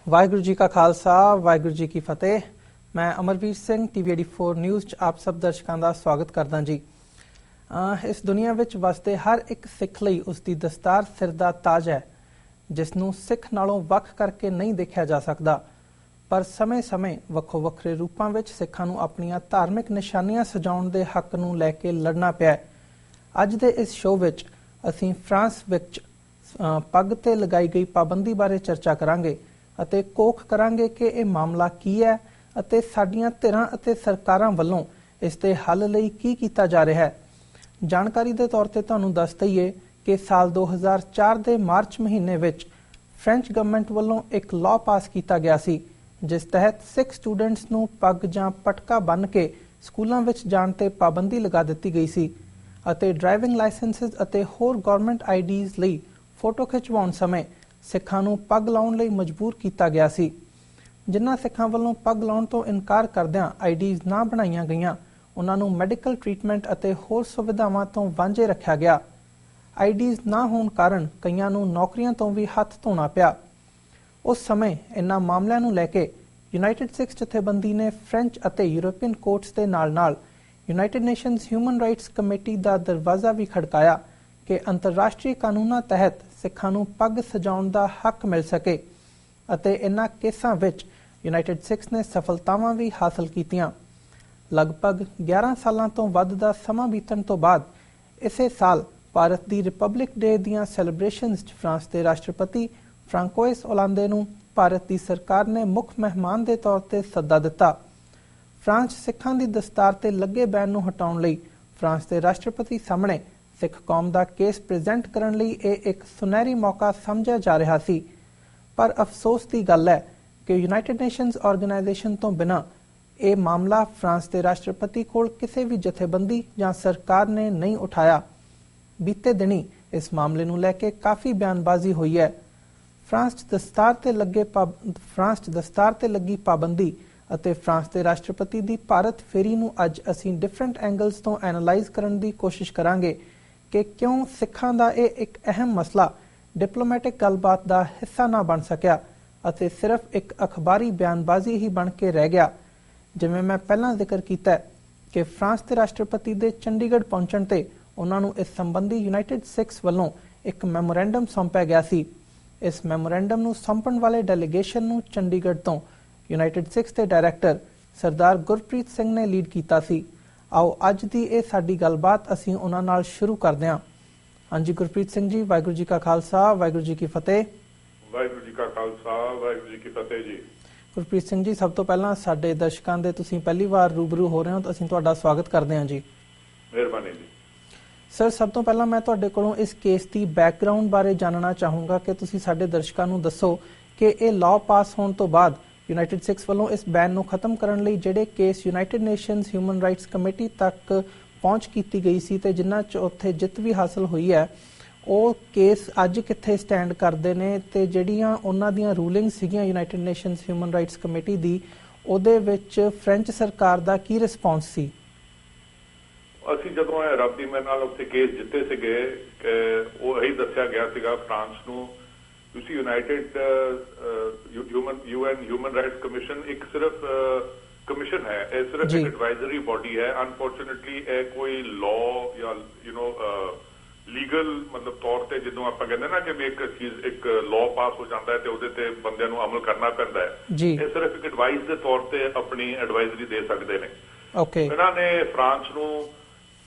वाहिगुरू जी का खालसा वाहिगुरू जी की फतेह। मैं अमरवीर सिंह TV84 न्यूज़ च आप सब दर्शकों का स्वागत करदा जी। इस दुनिया विच वसदे हर एक सिख लई उसकी दस्तार सिर दा ताज है, जिसनूं सिख नालों वख करके नहीं देखा जा सकता। पर समय समय वक्खो वक्खरे रूपां विच सिखां नूं अपणियां धार्मिक निशानियां सजाउण दे हक नूं लैके लड़ना पिया। अज दे इस शो विच असीं फ्रांस विच पग ते लगाई गई पाबंदी बारे चर्चा करांगे ਅਤੇ ਕੋਖ ਕਰਾਂਗੇ ਕਿ ਇਹ ਮਾਮਲਾ ਕੀ ਹੈ ਅਤੇ ਸਾਡੀਆਂ ਧਿਰਾਂ ਅਤੇ ਸਰਕਾਰਾਂ ਵੱਲੋਂ ਇਸ ਦੇ ਹੱਲ ਲਈ ਕੀ ਕੀਤਾ ਜਾ ਰਿਹਾ ਹੈ। ਜਾਣਕਾਰੀ ਦੇ ਤੌਰ ਤੇ ਤੁਹਾਨੂੰ ਦੱਸ ਦਈਏ ਕਿ ਸਾਲ 2004 ਦੇ ਮਾਰਚ ਮਹੀਨੇ ਵਿੱਚ ਫ੍ਰੈਂਚ ਗਵਰਨਮੈਂਟ ਵੱਲੋਂ ਇੱਕ ਲਾਅ ਪਾਸ ਕੀਤਾ ਗਿਆ ਸੀ, ਜਿਸ ਤਹਿਤ ਸਿੱਖ ਸਟੂਡੈਂਟਸ ਨੂੰ ਪੱਗ ਜਾਂ ਪਟਕਾ ਬੰਨ੍ਹ ਕੇ ਸਕੂਲਾਂ ਵਿੱਚ ਜਾਣ ਤੇ ਪਾਬੰਦੀ ਲਗਾ ਦਿੱਤੀ ਗਈ ਸੀ ਅਤੇ ਡਰਾਈਵਿੰਗ ਲਾਇਸੈਂਸਿਸ ਅਤੇ ਹੋਰ ਗਵਰਨਮੈਂਟ ਆਈਡੀਜ਼ ਲਈ ਫੋਟੋ ਖਿਚਵਾਉਣ ਸਮੇਂ ਸਿੱਖਾਂ ਨੂੰ ਪੱਗ ਲਾਉਣ ਲਈ ਮਜਬੂਰ ਕੀਤਾ ਗਿਆ ਸੀ। ਜਿਨ੍ਹਾਂ ਸਿੱਖਾਂ ਵੱਲੋਂ ਪੱਗ ਲਾਉਣ ਤੋਂ ਇਨਕਾਰ ਕਰਦਿਆਂ ਆਈਡੀਜ਼ ਨਾ ਬਣਾਈਆਂ ਗਈਆਂ, ਉਹਨਾਂ ਨੂੰ ਮੈਡੀਕਲ ਟ੍ਰੀਟਮੈਂਟ ਅਤੇ ਹੋਰ ਸੁਵਿਧਾਵਾਂ ਤੋਂ ਵਾਂਝੇ ਰੱਖਿਆ ਗਿਆ। ਆਈਡੀਜ਼ ਨਾ ਹੋਣ ਕਾਰਨ ਕਈਆਂ ਨੂੰ ਨੌਕਰੀਆਂ ਤੋਂ ਵੀ ਹੱਥ ਧੋਣਾ ਪਿਆ। ਉਸ ਸਮੇਂ ਇਨ੍ਹਾਂ ਮਾਮਲਿਆਂ ਨੂੰ ਲੈ ਕੇ ਯੂਨਾਈਟਿਡ ਸਿੱਖ ਜਥੇਬੰਦੀ ਨੇ ਫ੍ਰੈਂਚ ਅਤੇ ਯੂਰਪੀਅਨ ਕੋਰਟਸ ਦੇ ਨਾਲ-ਨਾਲ United Nations Human Rights Committee ਦਾ ਦਰਵਾਜ਼ਾ ਵੀ ਖੜਕਾਇਆ ਕਿ ਅੰਤਰਰਾਸ਼ਟਰੀ ਕਾਨੂੰਨਾਂ ਤਹਿਤ ਸਿੱਖਾਂ ਨੂੰ ਪੱਗ ਸਜਾਉਣ ਦਾ ਹੱਕ ਮਿਲ ਸਕੇ ਅਤੇ ਇਨ੍ਹਾਂ ਕੇਸਾਂ ਵਿੱਚ ਯੂਨਾਈਟਿਡ ਸਿੱਖਸ ਨੇ ਸਫਲਤਾਵਾਂ ਵੀ ਹਾਸਲ ਕੀਤੀਆਂ। ਲਗਭਗ 11 ਸਾਲਾਂ ਤੋਂ ਵੱਧ ਦਾ ਸਮਾਂ ਬੀਤਣ ਤੋਂ ਬਾਅਦ ਇਸੇ ਸਾਲ ਭਾਰਤ ਦੀ ਰਿਪਬਲਿਕ ਡੇ ਦੀਆਂ ਸੈਲੀਬ੍ਰੇਸ਼ਨਸ 'ਚ ਫਰਾਂਸ ਦੇ ਰਾਸ਼ਟਰਪਤੀ ਫ੍ਰਾਂਕੋਇਸ ਓਲਾਂਦੇ ਨੂੰ ਭਾਰਤ ਦੀ ਸਰਕਾਰ ਨੇ ਮੁੱਖ ਮਹਿਮਾਨ ਦੇ ਤੌਰ ਤੇ ਸੱਦਾ ਦਿੱਤਾ। ਫਰਾਂਸ ਸਿੱਖਾਂ ਦੀ ਦਸਤਾਰ ਤੇ ਲੱਗੇ ਬੈਨ ਨੂੰ ਹਟਾਉਣ ਲਈ ਫਰਾਂਸ ਦੇ ਰਾਸ਼ਟਰਪਤੀ ਸਾਹਮਣੇ ਸਿੱਖ ਕੌਮ ਦਾ ਕੇਸ ਪ੍ਰੈਜ਼ੈਂਟ ਕਰਨ ਲਈ ਇਹ ਇੱਕ ਸੁਨਹਿਰੀ ਮੌਕਾ ਸਮਝਿਆ ਜਾ ਰਿਹਾ ਸੀ। ਪਰ ਅਫਸੋਸ ਦੀ ਗੱਲ ਹੈ ਕਿ ਯੂਨਾਈਟਿਡ ਨੇਸ਼ਨਜ਼ ਆਰਗੇਨਾਈਜੇਸ਼ਨ ਤੋਂ ਬਿਨਾਂ ਇਹ ਮਾਮਲਾ ਫਰਾਂਸ ਦੇ ਰਾਸ਼ਟਰਪਤੀ ਕੋਲ ਕਿਸੇ ਵੀ ਜਥੇਬੰਦੀ ਜਾਂ ਸਰਕਾਰ ਨੇ ਨਹੀਂ ਉਠਾਇਆ। ਬੀਤੇ ਦਿਨੀ ਇਸ ਮਾਮਲੇ ਨੂੰ ਲੈ ਕੇ ਕਾਫੀ ਬਿਆਨਬਾਜ਼ੀ ਹੋਈ ਹੈ। ਫਰਾਂਸ 'ਚ ਦਸਤਾਰ ਤੇ ਲੱਗੀ ਪਾਬੰਦੀ ਅਤੇ ਫਰਾਂਸ ਦੇ ਰਾਸ਼ਟਰਪਤੀ ਦੀ ਭਾਰਤ ਫੇਰੀ ਨੂੰ ਅੱਜ ਅਸੀਂ ਡਿਫਰੈਂਟ ਐਂਗਲਸ ਤੋਂ ਐਨਾਲਾਈਜ਼ ਕਰਨ ਦੀ ਕੋਸ਼ਿਸ਼ ਕਰਾਂਗੇ ਕਿ ਕਿਉਂ ਸਿੱਖਾਂ ਦਾ ਇਹ ਇੱਕ ਅਹਿਮ ਮਸਲਾ ਡਿਪਲੋਮੈਟਿਕ ਗੱਲਬਾਤ ਦਾ ਹਿੱਸਾ ਨਾ ਬਣ ਸਕਿਆ ਅਤੇ ਸਿਰਫ ਇੱਕ ਅਖਬਾਰੀ ਬਿਆਨਬਾਜ਼ੀ ਹੀ ਬਣ ਕੇ ਰਹਿ ਗਿਆ। ਜਿਵੇਂ ਮੈਂ ਪਹਿਲਾਂ ਜ਼ਿਕਰ ਕੀਤਾ ਕਿ ਫਰਾਂਸ ਦੇ ਰਾਸ਼ਟਰਪਤੀ ਦੇ ਚੰਡੀਗੜ੍ਹ ਪਹੁੰਚਣ ਤੇ ਉਹਨਾਂ ਨੂੰ ਇਸ ਸੰਬੰਧੀ ਯੂਨਾਈਟਿਡ ਸਿੱਖਸ ਵੱਲੋਂ ਇੱਕ ਮੈਮੋਰੈਂਡਮ ਸੌਂਪਿਆ ਗਿਆ ਸੀ। ਇਸ ਮੈਮੋਰੈਂਡਮ ਨੂੰ ਸੌਂਪਣ ਵਾਲੇ ਡੈਲੀਗੇਸ਼ਨ ਨੂੰ ਚੰਡੀਗੜ੍ਹ ਤੋਂ ਯੂਨਾਈਟਿਡ ਸਿੱਖਸ ਦੇ ਡਾਇਰੈਕਟਰ ਸਰਦਾਰ ਗੁਰਪ੍ਰੀਤ ਸਿੰਘ ਨੇ ਲੀਡ ਕੀਤਾ ਸੀ। ਆਓ ਅੱਜ ਦੀ ਇਹ ਸਾਡੀ ਗੱਲਬਾਤ ਅਸੀਂ ਉਹਨਾਂ ਨਾਲ ਸ਼ੁਰੂ ਕਰਦੇ ਹਾਂ। ਹਾਂਜੀ ਗੁਰਪ੍ਰੀਤ ਸਿੰਘ ਜੀ, ਵਾਹਿਗੁਰੂ ਜੀ ਕਾ ਖਾਲਸਾ ਵਾਹਿਗੁਰੂ ਜੀ ਕੀ ਫਤਿਹ। ਵਾਹਿਗੁਰੂ ਜੀ ਕਾ ਖਾਲਸਾ ਵਾਹਿਗੁਰੂ ਜੀ ਕੀ ਫਤਿਹ ਜੀ। ਗੁਰਪ੍ਰੀਤ ਸਿੰਘ ਜੀ, ਸਭ ਤੋਂ ਪਹਿਲਾਂ ਸਾਡੇ ਦਰਸ਼ਕਾਂ ਦੇ ਤੁਸੀਂ ਪਹਿਲੀ ਵਾਰ ਰੂਬਰੂ ਹੋ ਰਹੇ ਹੋ ਤਾਂ ਅਸੀਂ ਤੁਹਾਡਾ ਸਵਾਗਤ ਕਰਦੇ ਹਾਂ ਜੀ। ਮਿਹਰਬਾਨੀ ਜੀ। ਸਰ, ਸਭ ਤੋਂ ਪਹਿਲਾਂ ਮੈਂ ਤੁਹਾਡੇ ਕੋਲੋਂ ਇਸ ਕੇਸ ਦੀ ਬੈਕਗਰਾਉਂਡ ਬਾਰੇ ਜਾਣਨਾ ਚਾਹੂੰਗਾ ਕਿ ਤੁਸੀਂ ਸਾਡੇ ਦਰਸ਼ਕਾਂ ਨੂੰ ਦੱਸੋ ਕਿ ਇਹ ਲਾਅ ਪਾਸ ਹੋਣ ਤੋਂ ਬਾਅਦ ਯੂਨਾਈਟਿਡ ਸਿੱਖਸ ਵੱਲੋਂ ਇਸ ਬੈਨ ਨੂੰ ਖਤਮ ਕਰਨ ਲਈ ਜਿਹੜੇ case United Nations Human Rights committee ਤੱਕ ਪਹੁੰਚ ਕੀਤੀ ਗਈ ਸੀ ਤੇ ਜਿਨ੍ਹਾਂ 'ਚ ਉੱਥੇ ਜਿੱਤ ਵੀ ਹਾਸਲ ਹੋਈ ਹੈ, ਉਹ ਕੇਸ ਅੱਜ ਕਿੱਥੇ ਸਟੈਂਡ ਕਰਦੇ ਨੇ ਤੇ ਜਿਹੜੀਆਂ ਉਹਨਾਂ ਦੀਆਂ ਰੂਲਿੰਗ ਸੀਗੀਆਂ United Nations Human Rights committee ਦੀ, ਉਹਦੇ ਵਿੱਚ ਫ੍ਰੈਂਚ ਸਰਕਾਰ ਦਾ ਕੀ ਰਿਸਪੌਂਸ ਸੀ? ਅਸੀਂ ਜਦੋਂ ਰੱਬ ਦੀ ਮਿਹਰ ਨਾਲ ਉੱਥੇ ਕੇਸ ਜਿੱਤੇ ਸੀਗੇ, ਉਹ ਇਹੀ ਦੱਸਿਆ ਗਿਆ ਸੀਗਾ ਫਰਾਂਸ ਨੂੰ, ਤੁਸੀਂ United UN human rights commission ਇੱਕ ਸਿਰਫ ਕਮਿਸ਼ਨ ਹੈ, ਇਹ ਸਿਰਫ ਇੱਕ ਐਡਵਾਈਜ਼ਰੀ ਬੋਡੀ ਹੈ। ਅਨਫੋਰਚੂਨੇਟਲੀ ਇਹ ਕੋਈ ਲਾਅ ਜਾਂ ਲੀਗਲ ਮਤਲਬ ਤੌਰ ਤੇ ਜਦੋਂ ਆਪਾਂ ਕਹਿੰਦੇ ਨਾ ਕਿ ਵੀ ਇੱਕ ਚੀਜ਼ ਇੱਕ ਲਾਅ ਪਾਸ ਹੋ ਜਾਂਦਾ ਹੈ ਤੇ ਉਹਦੇ ਤੇ ਬੰਦਿਆਂ ਨੂੰ ਅਮਲ ਕਰਨਾ ਪੈਂਦਾ ਹੈ, ਇਹ ਸਿਰਫ ਇੱਕ ਐਡਵਾਈਸ ਦੇ ਤੌਰ ਤੇ ਆਪਣੀ ਐਡਵਾਈਜ਼ਰੀ ਦੇ ਸਕਦੇ ਨੇ। ਇਹਨਾਂ ਨੇ ਫਰਾਂਸ ਨੂੰ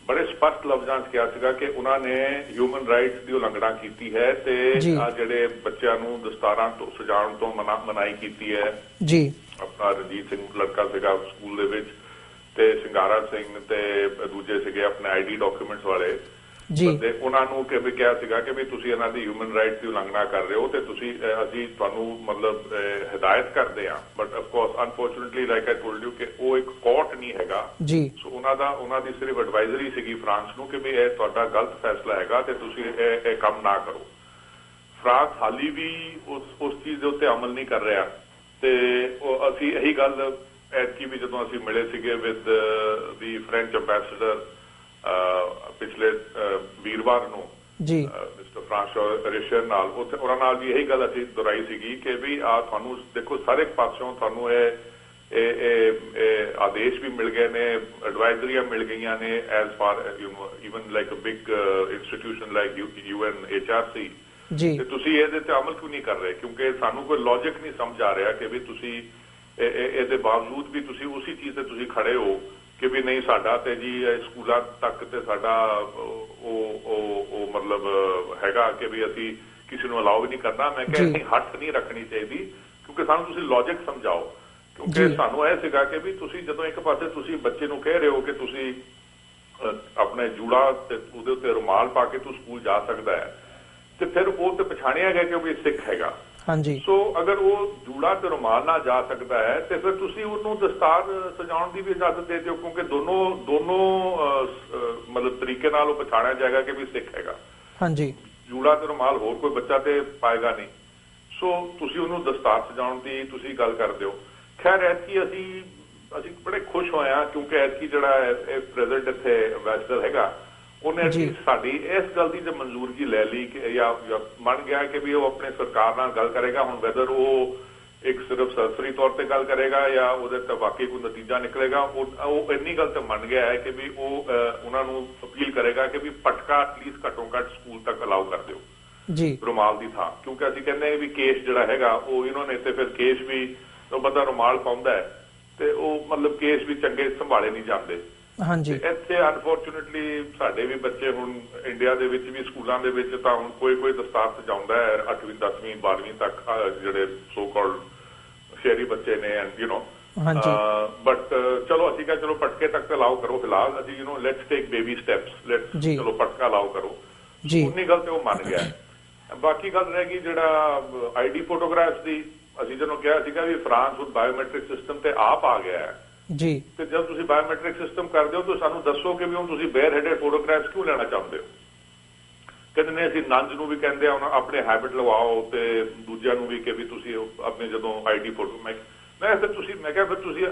ਬੜੇ ਸਪਸ਼ਟ ਲਫ਼ਜ਼ਾਂ 'ਚ ਕਿਹਾ ਸੀਗਾ ਕਿ ਉਹਨਾਂ ਨੇ ਹਿਊਮਨ ਰਾਈਟਸ ਦੀ ਉਲੰਘਣਾ ਕੀਤੀ ਹੈ ਤੇ ਆ ਜਿਹੜੇ ਬੱਚਿਆਂ ਨੂੰ ਦਸਤਾਰਾਂ ਤੋਂ ਸਜਾਉਣ ਤੋਂ ਮਨਾਹੀ ਕੀਤੀ ਹੈ। ਆਪਣਾ ਰਣਜੀਤ ਸਿੰਘ ਲੜਕਾ ਸੀਗਾ ਸਕੂਲ ਦੇ ਵਿੱਚ ਤੇ ਸਿੰਗਾਰਾ ਸਿੰਘ ਤੇ ਦੂਜੇ ਸੀਗੇ ਆਪਣੇ ID ਡਾਕੂਮੈਂਟਸ ਵਾਲੇ ਬੰਦੇ, ਉਹਨਾਂ ਨੂੰ ਵੀ ਕਿਹਾ ਸੀਗਾ ਕਿ ਵੀ ਤੁਸੀਂ ਇਹਨਾਂ ਦੀ ਹਿਊਮਨ ਰਾਈਟਸ ਦੀ ਉਲੰਘਣਾ ਕਰ ਰਹੇ ਹੋ ਤੇ ਤੁਸੀਂ ਅਸੀਂ ਤੁਹਾਨੂੰ ਮਤਲਬ ਹਦਾਇਤ ਕਰਦੇ ਹਾਂ। But of course unfortunately like I told you ਕਿ ਉਹ ਇੱਕ ਕੋਰਟ ਨਹੀਂ ਹੈਗਾ। ਸੋ ਉਹਨਾਂ ਦੀ ਸਿਰਫ ਐਡਵਾਈਜ਼ਰੀ ਸੀਗੀ ਫਰਾਂਸ ਨੂੰ ਕਿ ਵੀ ਇਹ ਤੁਹਾਡਾ ਗਲਤ ਫੈਸਲਾ ਹੈਗਾ ਤੇ ਤੁਸੀਂ ਇਹ ਕੰਮ ਨਾ ਕਰੋ। ਫਰਾਂਸ ਹਾਲੀ ਵੀ ਉਸ ਚੀਜ਼ ਦੇ ਉੱਤੇ ਅਮਲ ਨਹੀਂ ਕਰ ਰਿਹਾ ਤੇ ਅਸੀਂ ਇਹੀ ਗੱਲ ਐਤਕੀ ਵੀ ਜਦੋਂ ਅਸੀਂ ਮਿਲੇ ਸੀਗੇ ਵਿਦ ਦੀ ਫ੍ਰੈਂਚ ਅੰਬੈਸਡਰ ਪਿਛਲੇ ਵੀਰਵਾਰ ਨੂੰ ਮਿਸਟਰ ਫਰਾਂਸ ਰਿਸ਼ਰ ਨਾਲ ਉੱਥੇ ਉਹਨਾਂ ਨਾਲ ਵੀ ਇਹੀ ਗੱਲ ਅਸੀਂ ਦੁਹਰਾਈ ਸੀਗੀ ਕਿ ਵੀ ਆ ਤੁਹਾਨੂੰ ਦੇਖੋ ਸਾਰੇ ਪਾਸਿਓਂ ਤੁਹਾਨੂੰ ਇਹ ਆਦੇਸ਼ ਵੀ ਮਿਲ ਗਏ ਨੇ, ਐਡਵਾਈਜ਼ਰੀਆਂ ਮਿਲ ਗਈਆਂ ਨੇ as far even like a big institution like UN HRC ਤੇ ਤੁਸੀਂ ਇਹਦੇ ਤੇ ਅਮਲ ਕਿਉਂ ਨਹੀਂ ਕਰ ਰਹੇ? ਕਿਉਂਕਿ ਸਾਨੂੰ ਕੋਈ ਲੌਜਿਕ ਨਹੀਂ ਸਮਝ ਆ ਰਿਹਾ ਕਿ ਵੀ ਤੁਸੀਂ ਇਹਦੇ ਬਾਵਜੂਦ ਵੀ ਤੁਸੀਂ ਉਸੇ ਚੀਜ਼ ਤੇ ਤੁਸੀਂ ਖੜੇ ਹੋ ਕਿ ਵੀ ਨਹੀਂ ਸਾਡਾ ਤੇ ਜੀ ਸਕੂਲਾਂ ਤੱਕ ਤੇ ਸਾਡਾ ਉਹ ਮਤਲਬ ਹੈਗਾ ਕਿ ਵੀ ਅਸੀਂ ਕਿਸੇ ਨੂੰ ਅਲਾਉ ਵੀ ਨਹੀਂ ਕਰਨਾ। ਮੈਂ ਕਿਹਾ ਅਸੀਂ ਹੱਥ ਨਹੀਂ ਰੱਖਣੀ ਚਾਹੀਦੀ ਕਿਉਂਕਿ ਸਾਨੂੰ ਤੁਸੀਂ ਲੌਜਿਕ ਸਮਝਾਓ, ਕਿਉਂਕਿ ਸਾਨੂੰ ਇਹ ਸੀਗਾ ਕਿ ਵੀ ਤੁਸੀਂ ਜਦੋਂ ਇੱਕ ਪਾਸੇ ਤੁਸੀਂ ਬੱਚੇ ਨੂੰ ਕਹਿ ਰਹੇ ਹੋ ਕਿ ਤੁਸੀਂ ਆਪਣੇ ਜੂੜਾ ਤੇ ਉਹਦੇ ਉੱਤੇ ਰੁਮਾਲ ਪਾ ਕੇ ਤੂੰ ਸਕੂਲ ਜਾ ਸਕਦਾ ਹੈ ਤੇ ਫਿਰ ਉਹ ਤੇ ਪਛਾਣਿਆ ਗਿਆ ਕਿ ਉਹ ਵੀ ਸਿੱਖ ਹੈਗਾ। ਸੋ ਅਗਰ ਉਹ ਜੂੜਾ ਤੇ ਰੁਮਾਲ ਨਾਲ ਜਾ ਸਕਦਾ ਹੈ ਤੇ ਫਿਰ ਤੁਸੀਂ ਉਹਨੂੰ ਦਸਤਾਰ ਸਜਾਉਣ ਦੀ ਵੀ ਇਜਾਜ਼ਤ ਦੇ ਦਿਓ, ਕਿਉਂਕਿ ਦੋਨੋਂ ਮਤਲਬ ਤਰੀਕੇ ਨਾਲ ਉਹ ਪਛਾਣਿਆ ਜਾਏਗਾ ਕਿ ਵੀ ਸਿੱਖ ਹੈਗਾ। ਜੂੜਾ ਤੇ ਰੁਮਾਲ ਹੋਰ ਕੋਈ ਬੱਚਾ ਤੇ ਪਾਏਗਾ ਨਹੀਂ, ਸੋ ਤੁਸੀਂ ਉਹਨੂੰ ਦਸਤਾਰ ਸਜਾਉਣ ਦੀ ਤੁਸੀਂ ਗੱਲ ਕਰਦੇ ਹੋ। ਖੈਰ ਐਤਕੀ ਅਸੀਂ ਬੜੇ ਖੁਸ਼ ਹੋਏ ਹਾਂ ਕਿਉਂਕਿ ਐਤਕੀ ਜਿਹੜਾ ਇਹ ਪ੍ਰੈਜ਼ੀਡੈਂਟ ਇੱਥੇ ਐਂਬੈਸਡਰ ਹੈਗਾ ਉਹਨੇ ਸਾਡੀ ਇਸ ਗੱਲ ਦੀ ਤੇ ਮਨਜ਼ੂਰਗੀ ਲੈ ਲਈ ਕਿ ਜਾਂ ਮੰਨ ਗਿਆ ਕਿ ਵੀ ਉਹ ਆਪਣੇ ਸਰਕਾਰ ਨਾਲ ਗੱਲ ਕਰੇਗਾ। ਹੁਣ ਵੈਦਰ ਉਹ ਇੱਕ ਸਿਰਫ ਸਰਸਰੀ ਤੌਰ ਤੇ ਗੱਲ ਕਰੇਗਾ ਜਾਂ ਉਹਦੇ ਤੇ ਵਾਕਈ ਕੋਈ ਨਤੀਜਾ ਨਿਕਲੇਗਾ, ਉਹ ਇੰਨੀ ਗੱਲ ਤੇ ਮੰਨ ਗਿਆ ਹੈ ਕਿ ਵੀ ਉਹ ਉਹਨਾਂ ਨੂੰ ਅਪੀਲ ਕਰੇਗਾ ਕਿ ਵੀ ਪਟਕਾ ਐਟਲੀਸਟ ਘੱਟੋ ਘੱਟ ਸਕੂਲ ਤੱਕ ਅਲਾਉ ਕਰ ਦਿਓ ਰੁਮਾਲ ਦੀ ਥਾਂ, ਕਿਉਂਕਿ ਅਸੀਂ ਕਹਿੰਦੇ ਵੀ ਕੇਸ ਜਿਹੜਾ ਹੈਗਾ ਉਹ ਇਹਨਾਂ ਨੇ ਤੇ ਫਿਰ ਕੇਸ ਵੀ ਉਹ ਬੰਦਾ ਰੁਮਾਲ ਪਾਉਂਦਾ ਹੈ ਤੇ ਉਹ ਮਤਲਬ ਕੇਸ ਵੀ ਚੰਗੇ ਸੰਭਾਲੇ ਨਹੀਂ ਜਾਂਦੇ। ਇੱਥੇ ਅਨਫੋਰਚੂਨੇਟਲੀ ਸਾਡੇ ਵੀ ਬੱਚੇ ਹੁਣ ਇੰਡੀਆ ਦੇ ਵਿੱਚ ਵੀ ਸਕੂਲਾਂ ਦੇ ਵਿੱਚ ਤਾਂ ਹੁਣ ਕੋਈ ਦਸਤਾਰ ਸਜਾਉਂਦਾ ਹੈ 8ਵੀਂ 10ਵੀਂ 12ਵੀਂ ਤੱਕ ਜਿਹੜੇ ਸੋ ਕਾਲਡ ਸ਼ਹਿਰੀ ਬੱਚੇ ਨੇ ਬਟ ਚਲੋ ਅਸੀਂ ਕਿਹਾ ਚਲੋ ਪਟਕੇ ਤੱਕ ਤਾਂ ਅਲਾਉ ਕਰੋ ਫਿਲਹਾਲ, ਅਸੀਂ ਲੈਟਸ ਟੇਕ ਬੇਬੀ ਸਟੈਪਸ, ਚਲੋ ਪਟਕਾ ਅਲਾਉ ਕਰੋ। ਉਨੀ ਗੱਲ ਤੇ ਉਹ ਮੰਨ ਗਿਆ। ਬਾਕੀ ਗੱਲ ਰਹਿ ਗਈ ਜਿਹੜਾ ID ਫੋਟੋਗ੍ਰਾਫਸ ਦੀ, ਅਸੀਂ ਜਦੋਂ ਕਿਹਾ ਸੀਗਾ ਵੀ ਫਰਾਂਸ ਹੁਣ ਬਾਇਓਮੈਟ੍ਰਿਕ ਸਿਸਟਮ ਤੇ ਆਪ ਆ ਗਿਆ ਹੈ ਤੇ ਜਦ ਤੁਸੀਂ ਬਾਇਓਮੈਟ੍ਰਿਕ ਸਿਸਟਮ ਕਰਦੇ ਹੋ ਤਾਂ ਸਾਨੂੰ ਦੱਸੋ ਕਿ ਵੀ ਹੁਣ ਤੁਸੀਂ ਬੇਅਰ ਹੈਡਡ ਫੋਟੋਗ੍ਰਾਫਸ ਕਿਉਂ ਲੈਣਾ ਚਾਹੁੰਦੇ ਹੋ? ਕਹਿੰਦੇ ਨੇ ਅਸੀਂ ਨੰਜ ਨੂੰ ਵੀ ਕਹਿੰਦੇ ਆ ਆਪਣੇ ਹੈਬਿਟ ਲਵਾਓ ਤੇ ਦੂਜਿਆਂ ਨੂੰ ਵੀ ਕਿ ਵੀ ਤੁਸੀਂ ਆਪਣੇ ਜਦੋਂ ID ਫੋਟੋ ਮੈਂ ਕਿਹਾ ਫਿਰ ਤੁਸੀਂ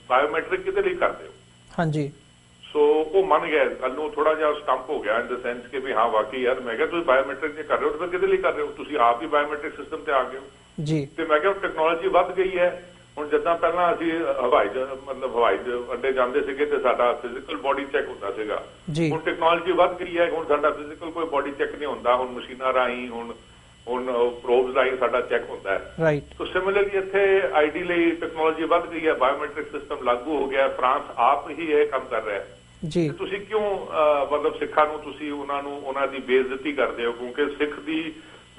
ਬਾਇਓਮੈਟ੍ਰਿਕ ਕਿਹਦੇ ਲਈ ਕਰਦੇ ਹੋ? ਸੋ ਉਹ ਮੰਨ ਗਿਆ, ਕੱਲ ਨੂੰ ਥੋੜਾ ਜਿਹਾ ਸਟੰਪ ਹੋ ਗਿਆ ਇਨ ਦ ਸੈਂਸ ਕਿ ਵੀ ਹਾਂ ਵਾਕਈ ਯਾਰ ਮੈਂ ਕਿਹਾ ਤੁਸੀਂ ਬਾਇਓਮੈਟ੍ਰਿਕ ਜੇ ਕਰ ਰਹੇ ਹੋ ਤਾਂ ਫਿਰ ਕਿਹਦੇ ਲਈ ਕਰ ਰਹੇ ਹੋ? ਤੁਸੀਂ ਆਪ ਹੀ ਬਾਇਓਮੈਟ੍ਰਿਕ ਸਿਸਟਮ ਤੇ ਆ ਗਏ ਹੋ। ਤੇ ਮੈਂ ਕਿਹਾ ਟੈਕਨੋਲੋਜੀ ਵੱਧ ਗਈ ਹੈ। ਹੁਣ ਜਿੱਦਾਂ ਪਹਿਲਾਂ ਅਸੀਂ ਹਵਾਈ ਅੱਡੇ ਜਾਂਦੇ ਸੀਗੇ ਤੇ ਸਾਡਾ ਫਿਜ਼ੀਕਲ ਬੋਡੀ ਚੈੱਕ ਹੁੰਦਾ ਸੀਗਾ, ਹੁਣ ਟੈਕਨੋਲੋਜੀ ਵੱਧ ਗਈ ਹੈ, ਹੁਣ ਸਾਡਾ ਫਿਜ਼ੀਕਲ ਕੋਈ ਬੋਡੀ ਚੈੱਕ ਨਹੀਂ ਹੁੰਦਾ, ਹੁਣ ਮਸ਼ੀਨਾਂ ਰਾਹੀਂ ਹੁਣ ਪ੍ਰੋਬਸ ਰਾਹੀਂ ਸਾਡਾ ਚੈੱਕ ਹੁੰਦਾ ਹੈ। ਸੋ ਸਿਮਿਲਰਲੀ ਇੱਥੇ ID ਲਈ ਟੈਕਨੋਲੋਜੀ ਵੱਧ ਗਈ ਹੈ, ਬਾਇਓਮੈਟ੍ਰਿਕ ਸਿਸਟਮ ਲਾਗੂ ਹੋ ਗਿਆ, ਫਰਾਂਸ ਆਪ ਹੀ ਇਹ ਕੰਮ ਕਰ ਰਿਹਾ ਹੈ। ਤੁਸੀਂ ਕਿਉਂ ਮਤਲਬ ਸਿੱਖਾਂ ਨੂੰ ਤੁਸੀਂ ਉਹਨਾਂ ਦੀ ਬੇਇੱਜ਼ਤੀ ਕਰਦੇ ਹੋ? ਕਿਉਂਕਿ ਸਿੱਖ ਦੀ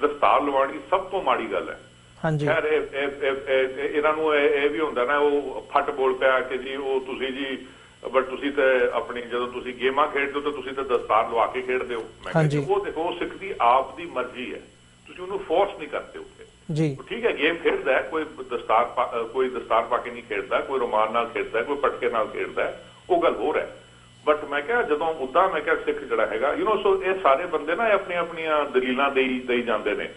ਦਸਤਾਰ ਲਵਾਉਣੀ ਸਭ ਤੋਂ ਮਾੜੀ ਗੱਲ ਹੈ। ਖੈਰ ਇਹਨਾਂ ਨੂੰ ਇਹ ਵੀ ਹੁੰਦਾ ਨਾ, ਉਹ ਫੱਟ ਬੋਲ ਪਿਆ ਕਿ ਜੀ ਉਹ ਤੁਸੀਂ ਜੀ ਬਟ ਤੁਸੀਂ ਤੇ ਆਪਣੀ ਜਦੋਂ ਤੁਸੀਂ ਗੇਮਾਂ ਖੇਡਦੇ ਹੋ ਤਾਂ ਤੁਸੀਂ ਤਾਂ ਦਸਤਾਰ ਲਵਾ ਕੇ ਖੇਡਦੇ ਹੋ। ਮੈਂ ਕਹਿੰਦਾ ਉਹ ਦੇਖੋ ਸਿੱਖ ਦੀ ਆਪ ਦੀ ਮਰਜ਼ੀ ਹੈ, ਤੁਸੀਂ ਉਹਨੂੰ ਫੋਰਸ ਨਹੀਂ ਕਰਦੇ ਉੱਥੇ। ਠੀਕ ਹੈ ਗੇਮ ਖੇਡਦਾ ਹੈ, ਕੋਈ ਦਸਤਾਰ ਪਾ ਕੇ ਨਹੀਂ ਖੇਡਦਾ, ਕੋਈ ਰੁਮਾਲ ਨਾਲ ਖੇਡਦਾ, ਕੋਈ ਪਟਕੇ ਨਾਲ ਖੇਡਦਾ, ਉਹ ਗੱਲ ਹੋਰ ਹੈ। ਬਟ ਮੈਂ ਕਿਹਾ ਜਦੋਂ ਉੱਦਾਂ ਮੈਂ ਕਿਹਾ ਸਿੱਖ ਜਿਹੜਾ ਹੈਗਾ ਸੋ ਇਹ ਸਾਰੇ ਬੰਦੇ ਨਾ ਆਪਣੀਆਂ ਦਲੀਲਾਂ ਦੇਈ ਜਾਂਦੇ ਨੇ।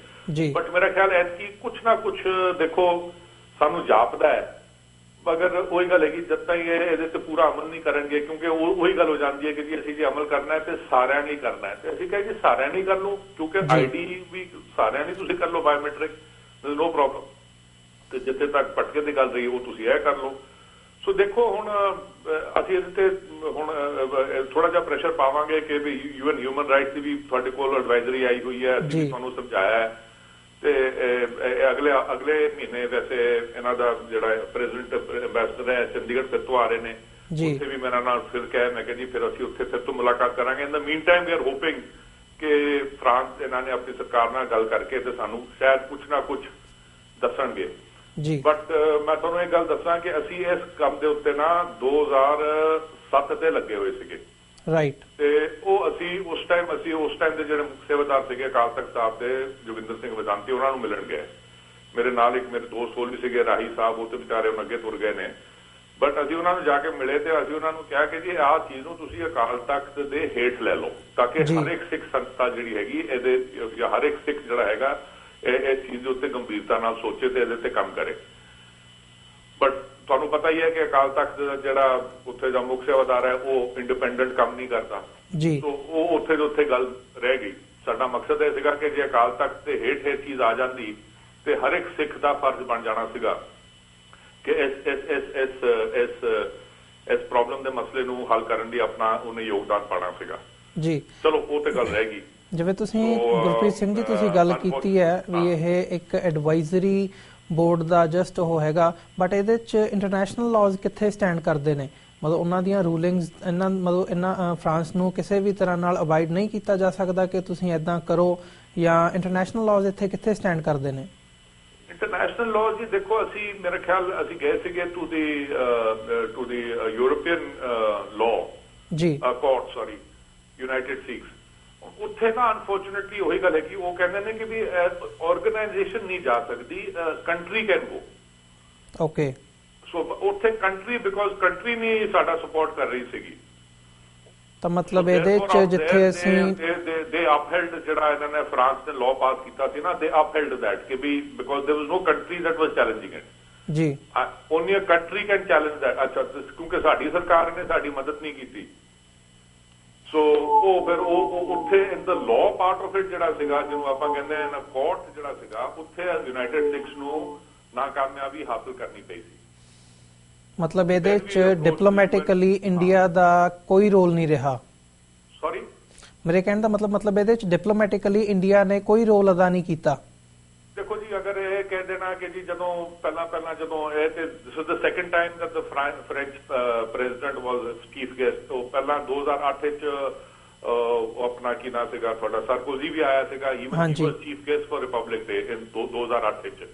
ਬਟ ਮੇਰਾ ਖਿਆਲ ਐਤਕੀ ਕੁਛ ਨਾ ਕੁਛ ਦੇਖੋ ਸਾਨੂੰ ਜਾਪਦਾ ਹੈ, ਮਗਰ ਉਹੀ ਗੱਲ ਹੈਗੀ ਜਦ ਤੱਕ ਇਹਦੇ ਤੇ ਪੂਰਾ ਅਮਲ ਨਹੀਂ ਕਰਨਗੇ, ਕਿਉਂਕਿ ਉਹੀ ਗੱਲ ਹੋ ਜਾਂਦੀ ਹੈ ਕਿ ਜੀ ਅਸੀਂ ਜੇ ਅਮਲ ਕਰਨਾ ਹੈ ਤੇ ਸਾਰਿਆਂ ਨੇ ਕਰਨਾ ਹੈ, ਤੇ ਅਸੀਂ ਕਹੇ ਜੀ ਸਾਰਿਆਂ ਨੇ ਕਰ ਲਓ, ਕਿਉਂਕਿ ID ਵੀ ਸਾਰਿਆਂ ਨੇ ਤੁਸੀਂ ਕਰ ਲਓ ਬਾਇਓਮੈਟ੍ਰਿਕ, ਨੋ ਪ੍ਰੋਬਲਮ। ਤੇ ਜਿੱਥੇ ਤੱਕ ਪਟਕੇ ਦੀ ਗੱਲ ਰਹੀ ਉਹ ਤੁਸੀਂ ਇਹ ਕਰ ਲਓ। ਸੋ ਦੇਖੋ ਹੁਣ ਅਸੀਂ ਇਹਦੇ ਤੇ ਹੁਣ ਥੋੜਾ ਜਿਹਾ ਪ੍ਰੈਸ਼ਰ ਪਾਵਾਂਗੇ ਕਿ ਵੀ UN ਹਿਊਮਨ ਰਾਈਟਸ ਦੀ ਵੀ ਤੁਹਾਡੇ ਕੋਲ ਐਡਵਾਈਜ਼ਰੀ ਆਈ ਹੋਈ ਹੈ, ਅਸੀਂ ਤੁਹਾਨੂੰ ਸਮਝਾਇਆ ਹੈ ਤੇ ਅਗਲੇ ਮਹੀਨੇ ਵੈਸੇ ਇਹਨਾਂ ਦਾ ਜਿਹੜਾ ਪ੍ਰੈਜ਼ੀਡੈਂਟ ਐਂਬੈਸਡਰ ਹੈ ਚੰਡੀਗੜ੍ਹ ਫਿਰ ਤੋਂ ਆ ਰਹੇ ਨੇ, ਉੱਥੇ ਵੀ ਮੇਰੇ ਨਾਲ ਫਿਰ ਕਿਹਾ, ਮੈਂ ਕਿਹਾ ਜੀ ਫਿਰ ਅਸੀਂ ਉੱਥੇ ਫਿਰ ਤੋਂ ਮੁਲਾਕਾਤ ਕਰਾਂਗੇ। In the mean time we are hoping ਕਿ ਫਰਾਂਸ ਇਹਨਾਂ ਨੇ ਆਪਣੀ ਸਰਕਾਰ ਨਾਲ ਗੱਲ ਕਰਕੇ ਤੇ ਸਾਨੂੰ ਸ਼ਾਇਦ ਕੁਛ ਨਾ ਕੁਛ ਦੱਸਣਗੇ। ਬਟ ਮੈਂ ਤੁਹਾਨੂੰ ਇਹ ਗੱਲ ਦੱਸਾਂ ਕਿ ਅਸੀਂ ਇਸ ਕੰਮ ਦੇ ਉੱਤੇ ਨਾ 2007 ਤੇ ਲੱਗੇ ਹੋਏ ਸੀਗੇ ਤੇ ਉਹ ਅਸੀਂ ਉਸ ਟਾਈਮ ਦੇ ਜਿਹੜੇ ਮੁੱਖ ਸੇਵਾਦਾਰ ਸੀਗੇ ਅਕਾਲ ਤਖਤ ਸਾਹਿਬ ਦੇ ਜੋਗਿੰਦਰ ਸਿੰਘ ਵਜ਼ਾਂਤੀ, ਉਹਨਾਂ ਨੂੰ ਮਿਲਣ ਗਏ। ਮੇਰੇ ਨਾਲ ਇੱਕ ਮੇਰੇ ਦੋਸਤ ਹੋਰ ਵੀ ਸੀਗੇ ਰਾਹੀ ਸਾਹਿਬ, ਉਹ ਤੇ ਵਿਚਾਰੇ ਹੁਣ ਅੱਗੇ ਤੁਰ ਗਏ ਨੇ। ਬਟ ਅਸੀਂ ਉਹਨਾਂ ਨੂੰ ਜਾ ਕੇ ਮਿਲੇ ਤੇ ਅਸੀਂ ਉਹਨਾਂ ਨੂੰ ਕਿਹਾ ਕਿ ਜੀ ਆਹ ਚੀਜ਼ ਨੂੰ ਤੁਸੀਂ ਅਕਾਲ ਤਖਤ ਦੇ ਹੇਠ ਲੈ ਲਓ ਤਾਂ ਕਿ ਹਰ ਇੱਕ ਸਿੱਖ ਸੰਸਥਾ ਜਿਹੜੀ ਹੈਗੀ ਇਹਦੇ ਜਾਂ ਹਰ ਇੱਕ ਸਿੱਖ ਜਿਹੜਾ ਹੈਗਾ ਇਹ ਚੀਜ਼ ਦੇ ਉੱਤੇ ਗੰਭੀਰਤਾ ਨਾਲ ਸੋਚੇ ਤੇ ਇਹਦੇ ਤੇ ਕੰਮ ਕਰੇ। ਬਟ ਤੁਹਾਨੂੰ ਪਤਾ ਹੀ ਹੈ ਕਿ ਅਕਾਲ ਤਖਤ ਜਿਹੜਾ ਉੱਥੇ ਦਾ ਮੁੱਖ ਸੇਵਾਦਾਰ ਹੈ ਉਹ ਇੰਡੀਪੈਂਡੈਂਟ ਕੰਮ ਨਹੀਂ ਕਰਦਾ, ਸੋ ਉਹ ਉੱਥੇ ਦੇ ਉੱਥੇ ਗੱਲ ਰਹਿ ਗਈ। ਸਾਡਾ ਮਕਸਦ ਇਹ ਸੀਗਾ ਕਿ ਜੇ ਅਕਾਲ ਤਖਤ ਤੇ ਹੇਠ ਇਹ ਚੀਜ਼ ਆ ਜਾਂਦੀ ਤੇ ਹਰ ਇੱਕ ਸਿੱਖ ਦਾ ਫਰਜ਼ ਬਣ ਜਾਣਾ ਸੀਗਾ ਕਿ ਇਸ ਪ੍ਰੋਬਲਮ ਦੇ ਮਸਲੇ ਨੂੰ ਹੱਲ ਕਰਨ ਲਈ ਆਪਣਾ ਉਹਨੇ ਯੋਗਦਾਨ ਪਾਣਾ ਸੀਗਾ ਜੀ। ਚਲੋ ਉਹ ਤੇ ਗੱਲ ਰਹਿ ਗਈ। ਜਿਵੇਂ ਤੁਸੀਂ ਗੁਰਪ੍ਰੀਤ ਸਿੰਘ ਜੀ ਤੁਸੀਂ ਗੱਲ ਕੀਤੀ ਹੈ ਵੀ ਇਹ ਇੱਕ ਐਡਵਾਈਜ਼ਰੀ ਬੋਰਡ ਦਾ ਜਸਟ ਉਹ ਹੈਗਾ, ਬਟ ਇਹਦੇ ਚ ਇੰਟਰਨੈਸ਼ਨਲ ਲਾਜ਼ ਕਿੱਥੇ ਸਟੈਂਡ ਕਰਦੇ ਨੇ? ਮਤਲਬ ਉਹਨਾਂ ਦੀਆਂ ਰੂਲਿੰਗਸ ਇਹਨਾਂ ਫਰਾਂਸ ਨੂੰ ਕਿਸੇ ਵੀ ਤਰ੍ਹਾਂ ਨਾਲ ਅਵਾਇਡ ਨਹੀਂ ਕੀਤਾ ਜਾ ਸਕਦਾ ਕਿ ਤੁਸੀਂ ਇਦਾਂ ਕਰੋ, ਜਾਂ ਇੰਟਰਨੈਸ਼ਨਲ ਲਾਜ਼ ਇੱਥੇ ਕਿੱਥੇ ਸਟੈਂਡ ਕਰਦੇ ਨੇ? ਇੰਟਰਨੈਸ਼ਨਲ ਲਾਜ਼ ਜੀ ਦੇਖੋ, ਅਸੀਂ ਮੇਰੇ ਖਿਆਲ ਅਸੀਂ ਗਏ ਸੀਗੇ ਟੂ ਦੀ ਯੂਰੋਪੀਅਨ ਲਾਅ ਜੀ ਕੋਰਟ, ਸੌਰੀ ਯੂਨਾਈਟਿਡ ਸਿੱਖਸ। ਉੱਥੇ ਨਾ ਅਨਫੋਰਚੂਨੇਟਲੀ ਉਹੀ ਗੱਲ ਹੈ ਕਿ ਉਹ ਕਹਿੰਦੇ ਨੇ ਕਿ ਵੀ ਆਰਗੇਨਾਈਜੇਸ਼ਨ ਨਹੀਂ ਜਾ ਸਕਦੀ, ਕੰਟਰੀ ਕੈਨ ਗੋ। ਓਕੇ, ਸੋ ਉੱਥੇ ਕੰਟਰੀ, ਬਿਕੋਜ਼ ਕੰਟਰੀ ਨਹੀਂ ਸਾਡਾ ਸਪੋਰਟ ਕਰ ਰਹੀ ਸੀਗੀ। ਤਾਂ ਮਤਲਬ ਇਹਦੇ ਚ ਜਿੱਥੇ ਅਸੀਂ ਦੇ ਅਪਹੈਲਡ ਜਿਹੜਾ ਇਹਨਾਂ ਨੇ ਫਰਾਂਸ ਨੇ ਲਾਅ ਪਾਸ ਕੀਤਾ ਸੀ ਨਾ, ਦੇ ਅਪਹੈਲਡ ਦੈਟ ਕਿ we because there was no country that was challenging it ਜੀ, only a country can challenge that. ਅੱਛਾ, ਕਿਉਂਕਿ ਸਾਡੀ ਸਰਕਾਰ ਨੇ ਸਾਡੀ ਮਦਦ ਨਹੀਂ ਕੀਤੀ, ਸੋ ਉਹ ਫਿਰ ਉਹ ਉੱਥੇ ਇਨ ਦਾ ਲਾਅ ਪਾਰਟ ਆਫ ਇਟ ਜਿਹੜਾ ਸੀਗਾ, ਜਿਹਨੂੰ ਆਪਾਂ ਕਹਿੰਦੇ ਆ ਨਾ ਕੋਰਟ ਜਿਹੜਾ ਸੀਗਾ, ਉੱਥੇ ਯੂਨਾਈਟਿਡ ਸਿੱਖਸ ਨੂੰ ਨਾਕਾਮਯਾਬੀ ਹਾਸਲ ਕਰਨੀ ਪਈ ਸੀ। ਮਤਲਬ ਇਹਦੇ ਚ ਡਿਪਲੋਮੈਟਿਕਲੀ ਇੰਡੀਆ ਦਾ ਕੋਈ ਰੋਲ ਨਹੀਂ ਰਿਹਾ। ਸੌਰੀ, ਮੇਰੇ ਕਹਿਣ ਦਾ ਮਤਲਬ ਇਹਦੇ ਚ ਡਿਪਲੋਮੈਟਿਕਲੀ ਇੰਡੀਆ ਨੇ ਕੋਈ ਰੋਲ ਅਦਾ ਨਹੀਂ ਕੀਤਾ। ਦੇਖੋ ਜੀ, ਅਗਰ ਇਹ ਕਹਿ ਦੇਣਾ ਕਿ ਜੀ ਜਦੋਂ ਪਹਿਲਾਂ ਜਦੋਂ ਇਹ ਤੇ this is the second time that the French president was chief guest, ਤੋਂ ਪਹਿਲਾਂ 2008 ਚ ਆਪਣਾ ਕੀ ਨਾਂ ਸੀਗਾ ਤੁਹਾਡਾ, ਸਰਕੋਜ਼ੀ ਵੀ ਆਇਆ ਸੀਗਾ, even he was chief guest for Republic Day in 2008 ਚ।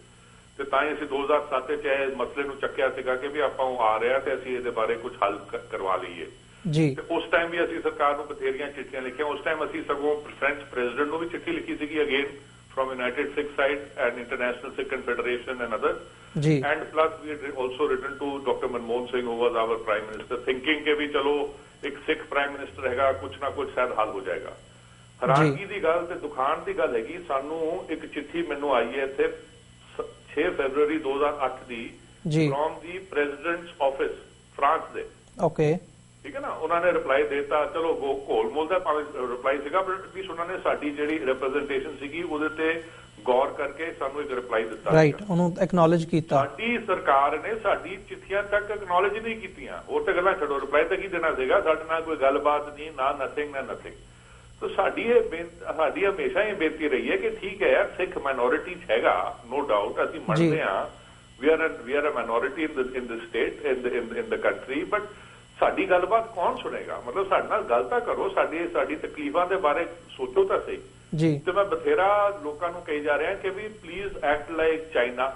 ਤੇ ਤਾਂ ਹੀ ਅਸੀਂ 2007 ਚ ਇਹ ਮਸਲੇ ਨੂੰ ਚੱਕਿਆ ਸੀਗਾ ਕਿ ਵੀ ਆਪਾਂ ਉਹ ਆ ਰਿਹਾ ਤੇ ਅਸੀਂ ਇਹਦੇ ਬਾਰੇ ਕੁਝ ਹੱਲ ਕਰਵਾ ਲਈਏ ਜੀ। ਤੇ ਉਸ ਟਾਈਮ ਵੀ ਅਸੀਂ ਸਰਕਾਰ ਨੂੰ ਬਥੇਰੀਆਂ ਚਿੱਠੀਆਂ ਲਿਖੀਆਂ। ਉਸ ਟਾਈਮ ਅਸੀਂ ਸਗੋਂ ਫ੍ਰੈਂਚ ਪ੍ਰੈਜ਼ੀਡੈਂਟ ਨੂੰ ਵੀ ਚਿੱਠੀ ਲਿਖੀ ਸੀਗੀ, again from United Sikh side and International Sikh Confederation and others. Ji. And plus we had also written to Dr. Manmohan Singh, who was our Prime Minister, thinking कि भी चलो एक Sikh Prime Minister रहेगा, कुछ ना कुछ शायद हल हो जाएगा। हैरानगी दी गल ते दुखान दी गल हैगी, सानू एक चिट्ठी मैनू आई है इत्थे 6 फरवरी 2008 दी from the President's Office France they. Okay. ठीक है ना, उन्होंने रिप्लाई देता, चलो वो घोल-मोल दा रिप्लाई सीगा, बट एटलीस्ट उन्होंने साडी ਜਿਹੜੀ ਰਿਪਰੈਜ਼ੈਂਟੇਸ਼ਨ ਸੀਗੀ ਉਹਦੇ ਤੇ ਗੌਰ ਕਰਕੇ ਸਾਨੂੰ ਇੱਕ ਰਿਪਲਾਈ ਦਿੱਤਾ, ਰਾਈਟ, ਉਹਨੂੰ ਐਕਨੋਲਜ ਕੀਤਾ। ਸਾਡੀ ਸਰਕਾਰ ਨੇ ਸਾਡੀ ਚਿੱਠੀਆਂ ਤੱਕ ਐਕਨੋਲਜ ਨਹੀਂ ਕੀਤੀਆਂ। ਹੋਰ ਤਾਂ ਗੱਲਾਂ ਛੱਡੋ, ਰਿਪਲਾਈ ਤਾਂ ਕੀ ਦੇਣਾ ਸੀਗਾ, ਸਾਡੇ ਨਾਲ ਕੋਈ ਗੱਲਬਾਤ ਨਹੀਂ, ਨਾ ਨਥਿੰਗ ਨਾ ਨਥਿੰਗ। ਤਾਂ ਸਾਡੀ ਹਮੇਸ਼ਾ ਇਹ ਬੇਨਤੀ ਰਹੀ ਹੈ ਕਿ ਠੀਕ ਹੈ ਯਾਰ, ਸਿੱਖ ਮਾਈਨੋਰਿਟੀ ਚ ਹੈਗਾ, ਨੋ ਡਾਊਟ, ਅਸੀਂ ਮੰਨਦੇ ਹਾਂ, we are a minority in this state, in the country, but ਸਾਡੀ ਗੱਲਬਾਤ ਕੌਣ ਸੁਣੇਗਾ? ਮਤਲਬ ਸਾਡੇ ਨਾਲ ਗੱਲ ਤਾਂ ਕਰੋ, ਸਾਡੀ ਤਕਲੀਫਾਂ ਦੇ ਬਾਰੇ ਸੋਚੋ ਤਾਂ ਸਹੀ ਜੀ। ਤੇ ਮੈਂ ਬਥੇਰਾ ਲੋਕਾਂ ਨੂੰ ਕਹੀ ਜਾ ਰਿਹਾ ਕਿ ਵੀ ਪਲੀਜ਼ ਐਕਟ ਲਾਈਕ ਚਾਈਨਾ।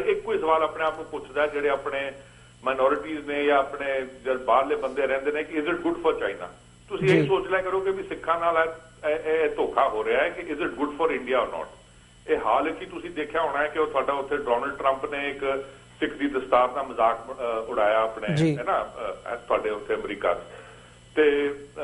ਇੱਕੋ ਹੀ ਸਵਾਲ ਆਪਣੇ ਆਪ ਨੂੰ ਪੁੱਛਦਾ, ਜਿਹੜੇ ਆਪਣੇ ਮਾਈਨੋਰਿਟੀਜ਼ ਨੇ ਜਾਂ ਆਪਣੇ ਜਦ ਬਾਹਰਲੇ ਬੰਦੇ ਰਹਿੰਦੇ ਨੇ, ਕਿ is it good for China? ਤੁਸੀਂ ਇਹ ਸੋਚ ਲਿਆ ਕਰੋ ਕਿ ਵੀ ਸਿੱਖਾਂ ਨਾਲ ਇਹ ਧੋਖਾ ਹੋ ਰਿਹਾ ਹੈ, ਕਿ is it good for India ਔਰ ਨਾਟ। ਇਹ ਹਾਲ ਕਿ ਤੁਸੀਂ ਦੇਖਿਆ ਹੋਣਾ ਹੈ ਕਿ ਉਹ ਤੁਹਾਡਾ ਉੱਥੇ ਡੋਨਲਡ ਟਰੰਪ ਨੇ ਇੱਕ ਸਿੱਖ ਦੀ ਦਸਤਾਰ ਦਾ ਮਜ਼ਾਕ ਉਡਾਇਆ ਆਪਣੇ, ਹੈ ਨਾ, ਤੁਹਾਡੇ ਉੱਥੇ ਅਮਰੀਕਾ ਤੇ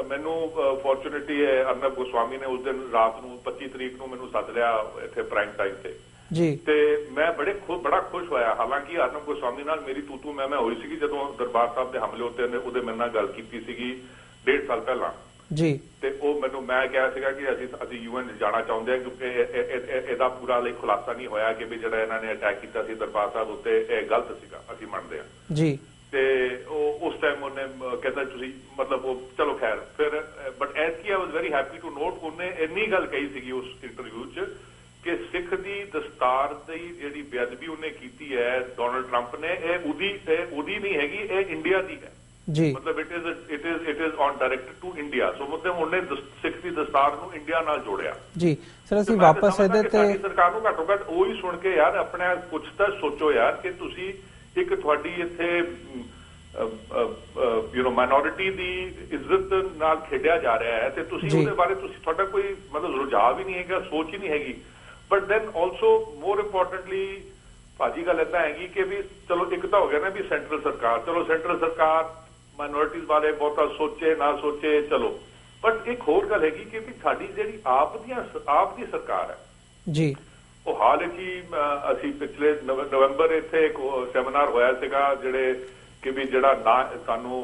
ਮੈਨੂੰ ਫੋਰਚੂਨੇਟਲੀ ਅਰਨਬ ਗੋਸਵਾਮੀ ਨੇ ਉਸ ਦਿਨ ਰਾਤ ਨੂੰ 25 ਤਰੀਕ ਨੂੰ ਮੈਨੂੰ ਸੱਦ ਲਿਆ ਇੱਥੇ ਪ੍ਰਾਈਮ ਟਾਈਮ ਤੇ ਜੀ। ਤੇ ਮੈਂ ਬੜਾ ਖੁਸ਼ ਹੋਇਆ। ਹਾਲਾਂਕਿ ਅਰਨਬ ਗੋਸਵਾਮੀ ਨਾਲ ਮੇਰੀ ਤੂਤੂ ਮੈਂ ਹੋਈ ਸੀਗੀ ਜਦੋਂ ਦਰਬਾਰ ਸਾਹਿਬ ਦੇ ਹਮਲੇ ਉੱਤੇ ਉਹਦੇ ਮੇਰੇ ਨਾਲ ਗੱਲ ਕੀਤੀ ਸੀਗੀ 1.5 ਸਾਲ ਪਹਿਲਾਂ ਜੀ। ਤੇ ਉਹ ਮੈਂ ਕਿਹਾ ਸੀਗਾ ਕਿ ਅਸੀਂ ਯੂਐਨ ਜਾਣਾ ਚਾਹੁੰਦੇ ਹਾਂ, ਕਿਉਂਕਿ ਇਹਦਾ ਪੂਰਾ ਲਈ ਖੁਲਾਸਾ ਨਹੀਂ ਹੋਇਆ ਕਿ ਵੀ ਜਿਹੜਾ ਇਹਨਾਂ ਨੇ ਅਟੈਕ ਕੀਤਾ ਸੀ ਦਰਬਾਰ ਸਾਹਿਬ ਉੱਤੇ, ਇਹ ਗਲਤ ਸੀਗਾ, ਅਸੀਂ ਮੰਨਦੇ ਹਾਂ ਜੀ। ਤੇ ਉਹ ਉਸ ਟਾਈਮ ਉਹਨੇ ਕਹਿੰਦਾ ਤੁਸੀਂ ਮਤਲਬ ਉਹ ਚਲੋ ਖੈਰ ਫਿਰ, ਬਟ ਐਸ ਕੀ I was very happy to note, ਉਹਨੇ ਇੰਨੀ ਗੱਲ ਕਹੀ ਸੀਗੀ ਉਸ ਇੰਟਰਵਿਊ 'ਚ ਕਿ ਸਿੱਖ ਦੀ ਦਸਤਾਰ ਦੀ ਜਿਹੜੀ ਬੇਅਦਬੀ ਉਹਨੇ ਕੀਤੀ ਹੈ ਡੋਨਲਡ ਟਰੰਪ ਨੇ, ਇਹ ਉਹਦੀ ਨਹੀਂ ਹੈਗੀ, ਇਹ ਇੰਡੀਆ ਦੀ ਹੈ ਜੀ। ਮਤਲਬ it is on directed to India. So ਮਤਲਬ ਉਹਨੇ ਸਿੱਖ ਦੀ ਦਸਤਾਰ ਨੂੰ ਇੰਡੀਆ ਨਾਲ ਜੋੜਿਆ ਜੀ। ਸਰ ਅਸੀਂ ਵਾਪਸ ਇਹਦੇ ਤੇ ਸਰਕਾਰ ਨੂੰ ਘੱਟੋ ਘੱਟ ਉਹੀ ਸੁਣ ਕੇ ਯਾਰ ਆਪਣੇ ਕੁਝ ਤਾਂ ਸੋਚੋ ਯਾਰ, ਕਿ ਤੁਸੀਂ ਇੱਕ ਤੁਹਾਡੀ ਇੱਥੇ ਮਾਈਨੋਰਿਟੀ ਦੀ ਇੱਜ਼ਤ ਨਾਲ ਖੇਡਿਆ ਜਾ ਰਿਹਾ ਹੈ ਤੇ ਤੁਸੀਂ ਉਹਦੇ ਬਾਰੇ ਤੁਹਾਡਾ ਕੋਈ ਮਤਲਬ ਰੁਝਾਅ ਵੀ ਨਹੀਂ ਹੈਗਾ, ਸੋਚ ਹੀ ਨਹੀਂ ਹੈਗੀ। But then also more importantly ਭਾਜੀ ਗੱਲ ਏਦਾਂ ਹੈਗੀ ਕਿ ਵੀ ਚਲੋ ਇੱਕ ਤਾਂ ਹੋ ਗਿਆ ਨਾ ਵੀ ਸੈਂਟਰਲ ਸਰਕਾਰ, ਚਲੋ ਸੈਂਟਰਲ ਸਰਕਾਰ ਮਾਈਨੋਰਿਟੀਜ਼ ਬਾਰੇ ਬਹੁਤਾ ਸੋਚੇ ਨਾ ਸੋਚੇ ਚਲੋ, ਬਟ ਇੱਕ ਹੋਰ ਗੱਲ ਹੈਗੀ ਕਿ ਵੀ ਸਾਡੀ ਜਿਹੜੀ ਆਪ ਦੀ ਸਰਕਾਰ ਹੈ ਜੀ। ਉਹ ਹਾਲ ਹੀ ਅਸੀਂ ਪਿਛਲੇ ਨਵੰਬਰ ਇੱਥੇ ਇੱਕ ਸੈਮੀਨਾਰ ਹੋਇਆ ਸੀਗਾ ਜਿਹੜੇ ਕਿ ਵੀ ਜਿਹੜਾ ਨਾ ਸਾਨੂੰ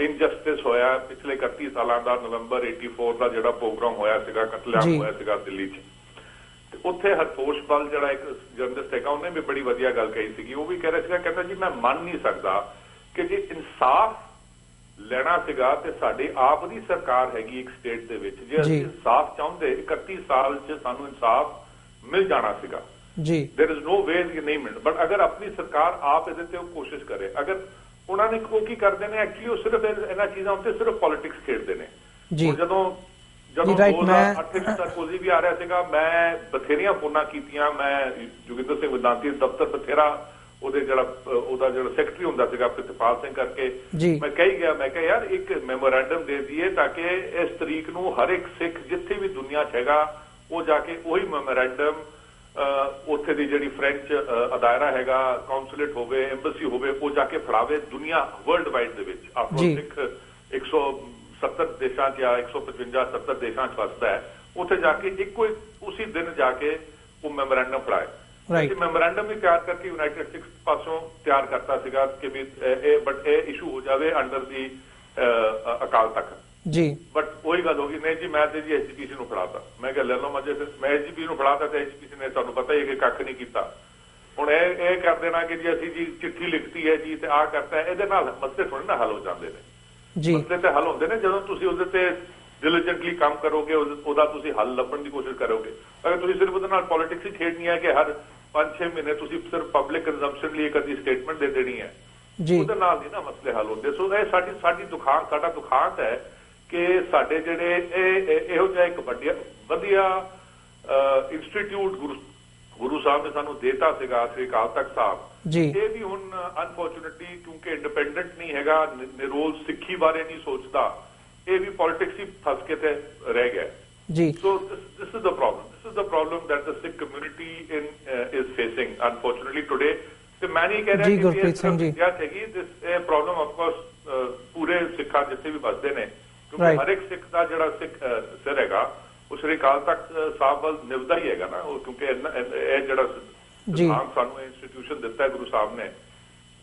ਇਨਜਸਟਿਸ ਹੋਇਆ ਪਿਛਲੇ 31 ਸਾਲਾਂ ਦਾ ਨਵੰਬਰ 84 ਦਾ ਜਿਹੜਾ ਪ੍ਰੋਗਰਾਮ ਹੋਇਆ ਸੀਗਾ, ਕਤਲੇਆਮ ਹੋਇਆ ਸੀਗਾ ਦਿੱਲੀ 'ਚ, ਤੇ ਉੱਥੇ ਹਰਪੋਸ਼ ਬਲ ਜਿਹੜਾ ਇੱਕ ਜਰਨਲਿਸਟ ਹੈਗਾ ਉਹਨੇ ਵੀ ਬੜੀ ਵਧੀਆ ਗੱਲ ਕਹੀ ਸੀਗੀ। ਉਹ ਵੀ ਕਹਿ ਰਿਹਾ ਸੀਗਾ, ਕਹਿੰਦਾ ਜੀ ਮੈਂ ਮੰਨ ਨਹੀਂ ਸਕਦਾ ਕਿ ਜੇ ਇਨਸਾਫ ਲੈਣਾ ਸੀਗਾ ਤੇ ਸਾਡੀ ਆਪ ਦੀ ਸਰਕਾਰ ਹੈਗੀ ਇੱਕ ਸਟੇਟ ਦੇ ਵਿੱਚ, ਜੇ ਅਸੀਂ ਇਨਸਾਫ ਚਾਹੁੰਦੇ 31 ਸਾਲ 'ਚ ਸਾਨੂੰ ਇਨਸਾਫ ਮਿਲ ਜਾਣਾ ਸੀਗਾ ਜੀ। देयर इज नो वे कि नहीं मिल, बट अगर अपनी सरकार आप ਇਹਦੇ ਤੇ ਕੋਸ਼ਿਸ਼ ਕਰੇ, ਅਗਰ ਉਹਨਾਂ ਨੇ ਉਹ ਕੀ ਕਰਦੇ ਨੇ ਐਕਚੁਅਲੀ ਉਹ ਸਿਰਫ ਇਹਨਾਂ ਚੀਜ਼ਾਂ ਉੱਤੇ ਸਿਰਫ ਪੋਲਿਟਿਕਸ ਖੇਡਦੇ ਨੇ ਜੀ। ਜਦੋਂ 2008 ਵਿੱਚ ਸਰਕੋਜ਼ੀ ਵੀ ਆ ਰਿਹਾ ਸੀਗਾ, ਮੈਂ ਬਥੇਰੀਆਂ ਫੋਨਾਂ ਕੀਤੀਆਂ, ਮੈਂ ਜੋਗਿੰਦਰ ਸਿੰਘ ਵਿਦਾਂਤੀ ਦਫ਼ਤਰ ਬਥੇਰਾ ਉਹਦਾ ਜਿਹੜਾ ਸੈਕਟਰੀ ਹੁੰਦਾ ਸੀਗਾ ਪ੍ਰਿਤਪਾਲ ਸਿੰਘ ਕਰਕੇ, ਮੈਂ ਕਹੀ ਗਿਆ, ਮੈਂ ਕਿਹਾ ਯਾਰ ਇੱਕ ਮੈਮੋਰੈਂਡਮ ਦੇ ਦਈਏ ਤਾਂ ਕਿ ਇਸ ਤਰੀਕ ਨੂੰ ਹਰ ਇੱਕ ਸਿੱਖ ਜਿੱਥੇ ਵੀ ਦੁਨੀਆ 'ਚ ਹੈਗਾ ਉਹ ਜਾ ਕੇ ਉਹੀ ਮੈਮੋਰੈਂਡਮ ਉੱਥੇ ਦੀ ਜਿਹੜੀ ਫ੍ਰੈਂਚ ਅਦਾਇਰਾ ਹੈਗਾ, ਕਾਉਂਸੂਲੇਟ ਹੋਵੇ, ਐਮਬੈਸੀ ਹੋਵੇ, ਉਹ ਜਾ ਕੇ ਫੜਾਵੇ ਦੁਨੀਆ ਵਰਲਡ ਵਾਈਡ ਦੇ ਵਿੱਚ। ਆਪਣਾ ਸਿੱਖ 170 ਦੇਸ਼ਾਂ 'ਚ ਜਾਂ 155-70 ਦੇਸ਼ਾਂ 'ਚ ਵਸਦਾ ਹੈ, ਉੱਥੇ ਜਾ ਕੇ ਇੱਕੋ ਉਸੇ ਦਿਨ ਜਾ ਕੇ ਉਹ ਮੈਮੋਰੈਂਡਮ ਫੜਾਏ। ਅਸੀਂ ਮੈਮੋਰੈਂਡਮ ਵੀ ਤਿਆਰ ਕਰਕੇ ਯੂਨਾਈਟਿਡ ਸਿੱਖ ਪਾਸੋਂ ਤਿਆਰ ਕਰਤਾ ਸੀਗਾ ਕਿ ਵੀ ਬਟ ਇਹ ਇਸ਼ੂ ਹੋ ਜਾਵੇ ਅੰਡਰ ਦੀ ਅਕਾਲ ਤਖਤ ਜੀ। ਬਟ ਉਹੀ ਗੱਲ ਹੋ ਗਈ, ਨਹੀਂ ਜੀ ਮੈਂ ਤੇ ਜੀ ਐਸਜੀਪੀਸੀ ਨੂੰ ਫੜਾਤਾ। ਮੈਂ ਕਿਹਾ ਲੈ ਲਓ ਮਜੇ, ਫਿਰ ਮੈਂ ਐਸਜੀਪੀਸੀ ਨੂੰ ਫੜਾਤਾ ਤੇ ਐਸਜੀਪੀਸੀ ਨੇ ਤੁਹਾਨੂੰ ਪਤਾ ਹੀ ਹੈ ਕਿ ਕੱਖ ਨਹੀਂ ਕੀਤਾ। ਹੁਣ ਇਹ ਕਰ ਦੇਣਾ ਕਿ ਜੀ ਅਸੀਂ ਜੀ ਚਿੱਠੀ ਲਿਖਤੀ ਹੈ ਜੀ ਤੇ ਆਹ ਕਰਤਾ, ਇਹਦੇ ਨਾਲ ਮਸਲੇ ਥੋੜੇ ਨਾ ਹੱਲ ਹੋ ਜਾਂਦੇ ਨੇ ਜੀ। ਮਸਲੇ ਤੇ ਹੱਲ ਹੁੰਦੇ ਨੇ ਜਦੋਂ ਤੁਸੀਂ ਉਹਦੇ ਤੇ ਡਿਲੀਜੈਂਟਲੀ ਕੰਮ ਕਰੋਗੇ, ਉਹਦਾ ਤੁਸੀਂ ਹੱਲ ਲੱਭਣ ਦੀ ਕੋਸ਼ਿਸ਼ ਕਰੋਗੇ। ਅਗਰ ਤੁਸੀਂ ਸਿਰਫ ਉਹਦੇ ਨਾਲ ਪੋਲਿਟਿਕਸ ਹੀ ਖੇਡਣੀ ਹੈ ਕਿ ਹਰ 5-6 ਮਹੀਨੇ ਤੁਸੀਂ ਸਿਰਫ ਪਬਲਿਕ ਕੰਜ਼ੰਪਸ਼ਨ ਲਈ ਇੱਕ ਅੱਧੀ ਸਟੇਟਮੈਂਟ ਦੇ ਦੇਣੀ ਹੈ, ਉਹਦੇ ਨਾਲ ਨਹੀਂ ਨਾ ਮਸਲੇ ਹੱਲ ਹੁੰਦੇ। ਸੋ ਇਹ ਸਾਡਾ ਦੁਖਾਂਤ ਹੈ ਕਿ ਸਾਡੇ ਜਿਹੜੇ ਇਹੋ ਜਿਹਾ ਇੱਕ ਵਧੀਆ ਇੰਸਟੀਟਿਊਟ ਗੁਰੂ ਸਾਹਿਬ ਨੇ ਸਾਨੂੰ ਦੇਤਾ ਸੀਗਾ, ਸ੍ਰੀ ਅਕਾਲ ਤਖਤ ਸਾਹਿਬ, ਇਹ ਵੀ ਹੁਣ ਅਨਫੋਰਚੂਨੇਟਲੀ ਕਿਉਂਕਿ ਇੰਡੀਪੈਂਡੈਂਟ ਨਹੀਂ ਹੈਗਾ, ਨਿਰੋਲ ਸਿੱਖੀ ਬਾਰੇ ਨਹੀਂ ਸੋਚਦਾ, ਇਹ ਵੀ ਪੋਲਿਟਿਕਸ ਹੀ ਫਸ ਕੇ ਤੇ ਰਹਿ ਗਿਆ ਜੀ। ਸੋ this is the problem that the Sikh community is facing unfortunately today। ਤੇ ਮੈਂ ਨਹੀਂ ਕਹਿ ਰਿਹਾ ਕਿ ਇਹ ਪ੍ਰੋਬਲਮ ਆਫ ਕੋਰਸ ਪੂਰੇ ਸਿੱਖਾਂ ਜਿੱਥੇ ਵੀ ਵੱਸਦੇ ਨੇ, ਕਿਉਂਕਿ ਹਰ ਇੱਕ ਸਿੱਖ ਦਾ ਜਿਹੜਾ ਸਿੱਖ ਸਿਰ ਹੈਗਾ ਉਹ ਸ੍ਰੀ ਅਕਾਲ ਤਖਤ ਸਾਹਿਬ ਵੱਲ ਨਿਭਦਾ ਹੀ ਹੈਗਾ ਨਾ, ਉਹ ਕਿਉਂਕਿ ਇਹ ਜਿਹੜਾ ਸਾਨੂੰ ਇੰਸਟੀਟਿਊਸ਼ਨ ਦਿੱਤਾ ਗੁਰੂ ਸਾਹਿਬ ਨੇ,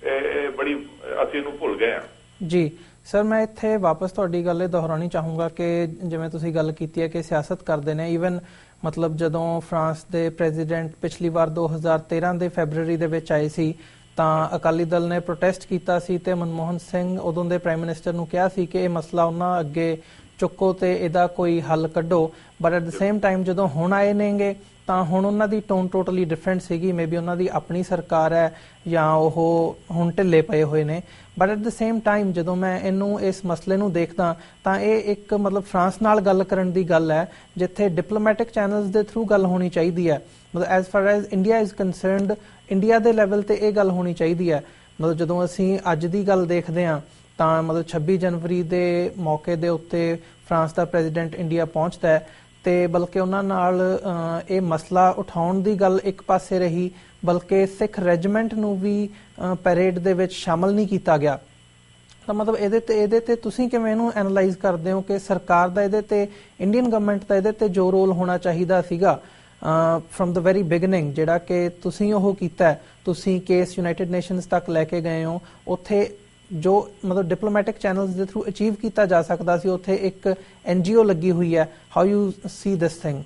ਇਹ ਬੜੀ ਅਸੀਂ ਇਹਨੂੰ ਭੁੱਲ ਗਏ ਹਾਂ ਜੀ। ਸਰ ਮੈਂ ਇੱਥੇ ਵਾਪਸ ਤੁਹਾਡੀ ਗੱਲ ਇਹ ਦੁਹਰਾਉਣੀ ਚਾਹੂੰਗਾ ਕਿ ਜਿਵੇਂ ਤੁਸੀਂ ਗੱਲ ਕੀਤੀ ਹੈ ਕਿ ਸਿਆਸਤ ਕਰਦੇ ਨੇ, ਈਵਨ ਮਤਲਬ ਜਦੋਂ ਫਰਾਂਸ ਦੇ ਪ੍ਰੈਜ਼ੀਡੈਂਟ ਪਿਛਲੀ ਵਾਰ 2013 ਦੇ ਫੈਬਰੂਰੀ ਦੇ ਵਿੱਚ ਆਏ ਸੀ ਤਾਂ ਅਕਾਲੀ ਦਲ ਨੇ ਪ੍ਰੋਟੈਸਟ ਕੀਤਾ ਸੀ ਤੇ ਮਨਮੋਹਨ ਸਿੰਘ ਉਦੋਂ ਦੇ ਪ੍ਰਾਈਮ ਮਿਨਿਸਟਰ ਨੂੰ ਕਿਹਾ ਸੀ ਕਿ ਇਹ ਮਸਲਾ ਉਹਨਾਂ ਅੱਗੇ ਚੁੱਕੋ ਤੇ ਇਹਦਾ ਕੋਈ ਹੱਲ ਕੱਢੋ। But at the same time ਜਦੋਂ ਹੁਣ ਆਏ ਨੇਗੇ ਤਾਂ ਹੁਣ ਉਹਨਾਂ ਦੀ ਟੋਨ ਟੋਟਲੀ ਡਿਫਰੈਂਟ ਸੀਗੀ। ਮੇਬੀ ਉਹਨਾਂ ਦੀ ਆਪਣੀ ਸਰਕਾਰ ਹੈ ਜਾਂ ਉਹ ਹੁਣ ਢਿੱਲੇ ਪਏ ਹੋਏ ਨੇ। But at the same time ਜਦੋਂ ਮੈਂ ਇਸ ਮਸਲੇ ਨੂੰ ਦੇਖਦਾ ਤਾਂ ਇਹ ਇੱਕ ਮਤਲਬ ਫਰਾਂਸ ਨਾਲ ਗੱਲ ਕਰਨ ਦੀ ਗੱਲ ਹੈ ਜਿੱਥੇ ਡਿਪਲੋਮੈਟਿਕ ਚੈਨਲਸ ਦੇ ਥਰੂ ਗੱਲ ਹੋਣੀ ਚਾਹੀਦੀ ਹੈ। ਮਤਲਬ as for as India is concerned, India ਦੇ ਲੈਵਲ ਤੇ ਇਹ ਗੱਲ ਹੋਣੀ ਚਾਹੀਦੀ ਹੈ। ਮਤਲਬ ਜਦੋਂ ਅਸੀਂ ਅੱਜ ਦੀ ਗੱਲ ਦੇਖਦੇ ਹਾਂ ਤਾਂ ਮਤਲਬ 26 ਜਨਵਰੀ ਦੇ ਮੌਕੇ ਦੇ ਉੱਤੇ ਫਰਾਂਸ ਦਾ ਪ੍ਰੈਜ਼ੀਡੈਂਟ ਇੰਡੀਆ ਪਹੁੰਚਦਾ ਹੈ ਤੇ ਬਲਕਿ ਉਹਨਾਂ ਨਾਲ ਇਹ ਮਸਲਾ ਉਠਾਉਣ ਦੀ ਗੱਲ ਇੱਕ ਪਾਸੇ ਰਹੀ, ਬਲਕਿ ਸਿੱਖ ਰੈਜੀਮੈਂਟ ਨੂੰ ਵੀ ਪੈਰੇਡ ਦੇ ਵਿੱਚ ਸ਼ਾਮਲ ਨਹੀਂ ਕੀਤਾ ਗਿਆ। ਤਾਂ ਮਤਲਬ ਇਹਦੇ ਤੇ ਤੁਸੀਂ ਕਿਵੇਂ ਇਹਨੂੰ ਐਨਾਲਾਈਜ਼ ਕਰਦੇ ਹੋ ਕਿ ਸਰਕਾਰ ਦਾ ਇਹਦੇ ਤੇ, ਇੰਡੀਅਨ ਗਵਰਨਮੈਂਟ ਦਾ ਇਹਦੇ ਤੇ ਜੋ ਰੋਲ ਹੋਣਾ ਚਾਹੀਦਾ ਸੀਗਾ ਫਰਮ ਦ ਵੈਰੀ ਬਿਗਨਿੰਗ, ਜਿਹੜਾ ਕਿ ਤੁਸੀਂ ਉਹ ਕੀਤਾ, ਤੁਸੀਂ ਕੇਸ ਯੂਨਾਈਟਿਡ ਨੇਸ਼ਨਸ ਤੱਕ ਲੈ ਕੇ ਗਏ ਹੋ, ਉੱਥੇ ਜੋ ਮਤਲਬ ਡਿਪਲੋਮੈਟਿਕ ਚੈਨਲਸ ਦੇ ਥਰੂ ਅਚੀਵ ਕੀਤਾ ਜਾ ਸਕਦਾ ਸੀ, ਉੱਥੇ ਇੱਕ NGO ਲੱਗੀ ਹੋਈ ਹੈ। How you C this thing?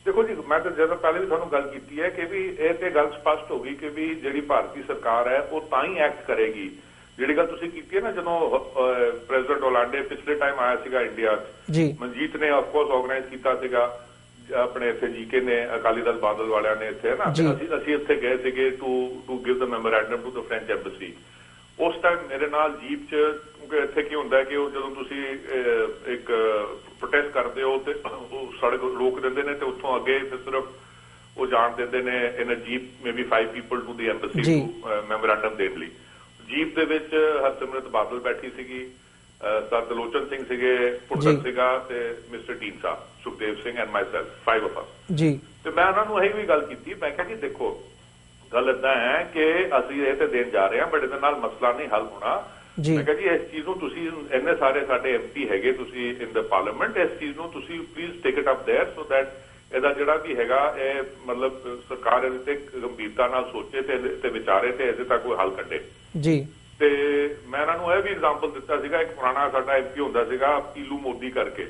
ਦੇਖੋ ਜੀ, ਮੈਂ ਤਾਂ ਜਦੋਂ ਪਹਿਲੇ ਵੀ ਤੁਹਾਨੂੰ ਗੱਲ ਕੀਤੀ ਹੈ ਕਿ ਵੀ ਇਹ ਤੇ ਗੱਲ ਸਪਸ਼ਟ ਹੋ ਗਈ ਕਿ ਵੀ ਜਿਹੜੀ ਭਾਰਤੀ ਸਰਕਾਰ ਹੈ ਉਹ ਤਾਂ ਹੀ ਐਕਟ ਕਰੇਗੀ। ਜਿਹੜੀ ਗੱਲ ਤੁਸੀਂ ਕੀਤੀ ਹੈ ਨਾ, ਜਦੋਂ ਪ੍ਰੈਜ਼ੀਡੈਂਟ ਹੋਲਾਂਡੇ ਪਿਛਲੇ ਟਾਈਮ ਆਇਆ ਸੀਗਾ ਇੰਡੀਆ 'ਚ, ਮਨਜੀਤ ਨੇ ਆਫਕੋਰਸ ਆਰਗੇਨਾਈਜ਼ ਕੀਤਾ ਸੀਗਾ, ਆਪਣੇ ਇੱਥੇ ਜੀਕੇ ਨੇ, ਅਕਾਲੀ ਦਲ ਬਾਦਲ ਵਾਲਿਆਂ ਨੇ ਇੱਥੇ ਨਾ, ਅਸੀਂ ਇੱਥੇ ਗਏ ਸੀਗੇ to give the memorandum to the French embassy. ਉਸ ਟਾਈਮ ਮੇਰੇ ਨਾਲ ਜੀਪ 'ਚ, ਕਿਉਂਕਿ ਇੱਥੇ ਕੀ ਹੁੰਦਾ ਕਿ ਉਹ ਜਦੋਂ ਤੁਸੀਂ ਇੱਕ ਪ੍ਰੋਟੈਸਟ ਕਰਦੇ ਹੋ ਤੇ ਉਹ ਸੜਕ ਰੋਕ ਦਿੰਦੇ ਨੇ ਤੇ ਉੱਥੋਂ ਅੱਗੇ ਫਿਰ ਸਿਰਫ ਉਹ ਜਾਣ ਦਿੰਦੇ ਨੇ ਇਨ ਅ jeep maybe 5 people to the embassy to memorandum ਦੇਣ ਲਈ। ਜੀਪ ਦੇ ਵਿੱਚ ਹਰਸਿਮਰਤ ਬਾਦਲ ਬੈਠੀ ਸੀਗੀ, ਸਰ ਦਲੋਚਨ ਸਿੰਘ ਸੀਗੇ, ਪੁੱਤਰ ਸੀਗਾ ਤੇ mister Dhindsa, Sukhdev Singh and my self, 5 of us ਜੀ। ਤੇ ਮੈਂ ਉਹਨਾਂ ਨੂੰ ਇਹ ਵੀ ਗੱਲ ਕੀਤੀ, ਮੈਂ ਕਿਹਾ ਜੀ ਦੇਖੋ ਗੱਲ ਏਦਾਂ ਹੈ ਕਿ ਅਸੀਂ ਇਹ ਤੇ ਦੇਣ ਜਾ ਰਹੇ ਹਾਂ ਬਟ ਇਹਦੇ ਨਾਲ ਮਸਲਾ ਨਹੀਂ ਹੱਲ ਹੋਣਾ। ਮੈਂ ਕਿਹਾ ਜੀ ਇਸ ਚੀਜ਼ ਨੂੰ ਤੁਸੀਂ, ਇੰਨੇ ਸਾਰੇ ਸਾਡੇ MP ਹੈਗੇ ਤੁਸੀਂ ਇਨ ਦ ਪਾਰਲੀਮੈਂਟ, ਇਸ ਚੀਜ਼ ਨੂੰ ਤੁਸੀਂ please take it up there so that ਇਹਦਾ ਜਿਹੜਾ ਵੀ ਹੈਗਾ ਇਹ ਮਤਲਬ ਸਰਕਾਰ ਇਹਦੇ ਤੇ ਗੰਭੀਰਤਾ ਨਾਲ ਸੋਚੇ ਤੇ ਵਿਚਾਰੇ ਤੇ ਇਹਦੇ ਤੱਕ ਕੋਈ ਹੱਲ ਕੱਢੇ ਜੀ। ਤੇ ਮੈਂ ਇਹਨਾਂ ਨੂੰ ਇਹ ਵੀ ਐਗਜ਼ਾਮਪਲ ਦਿੱਤਾ ਸੀਗਾ, ਇੱਕ ਪੁਰਾਣਾ ਸਾਡਾ MP ਹੁੰਦਾ ਸੀਗਾ ਪੀਲੂ ਮੋਦੀ ਕਰਕੇ,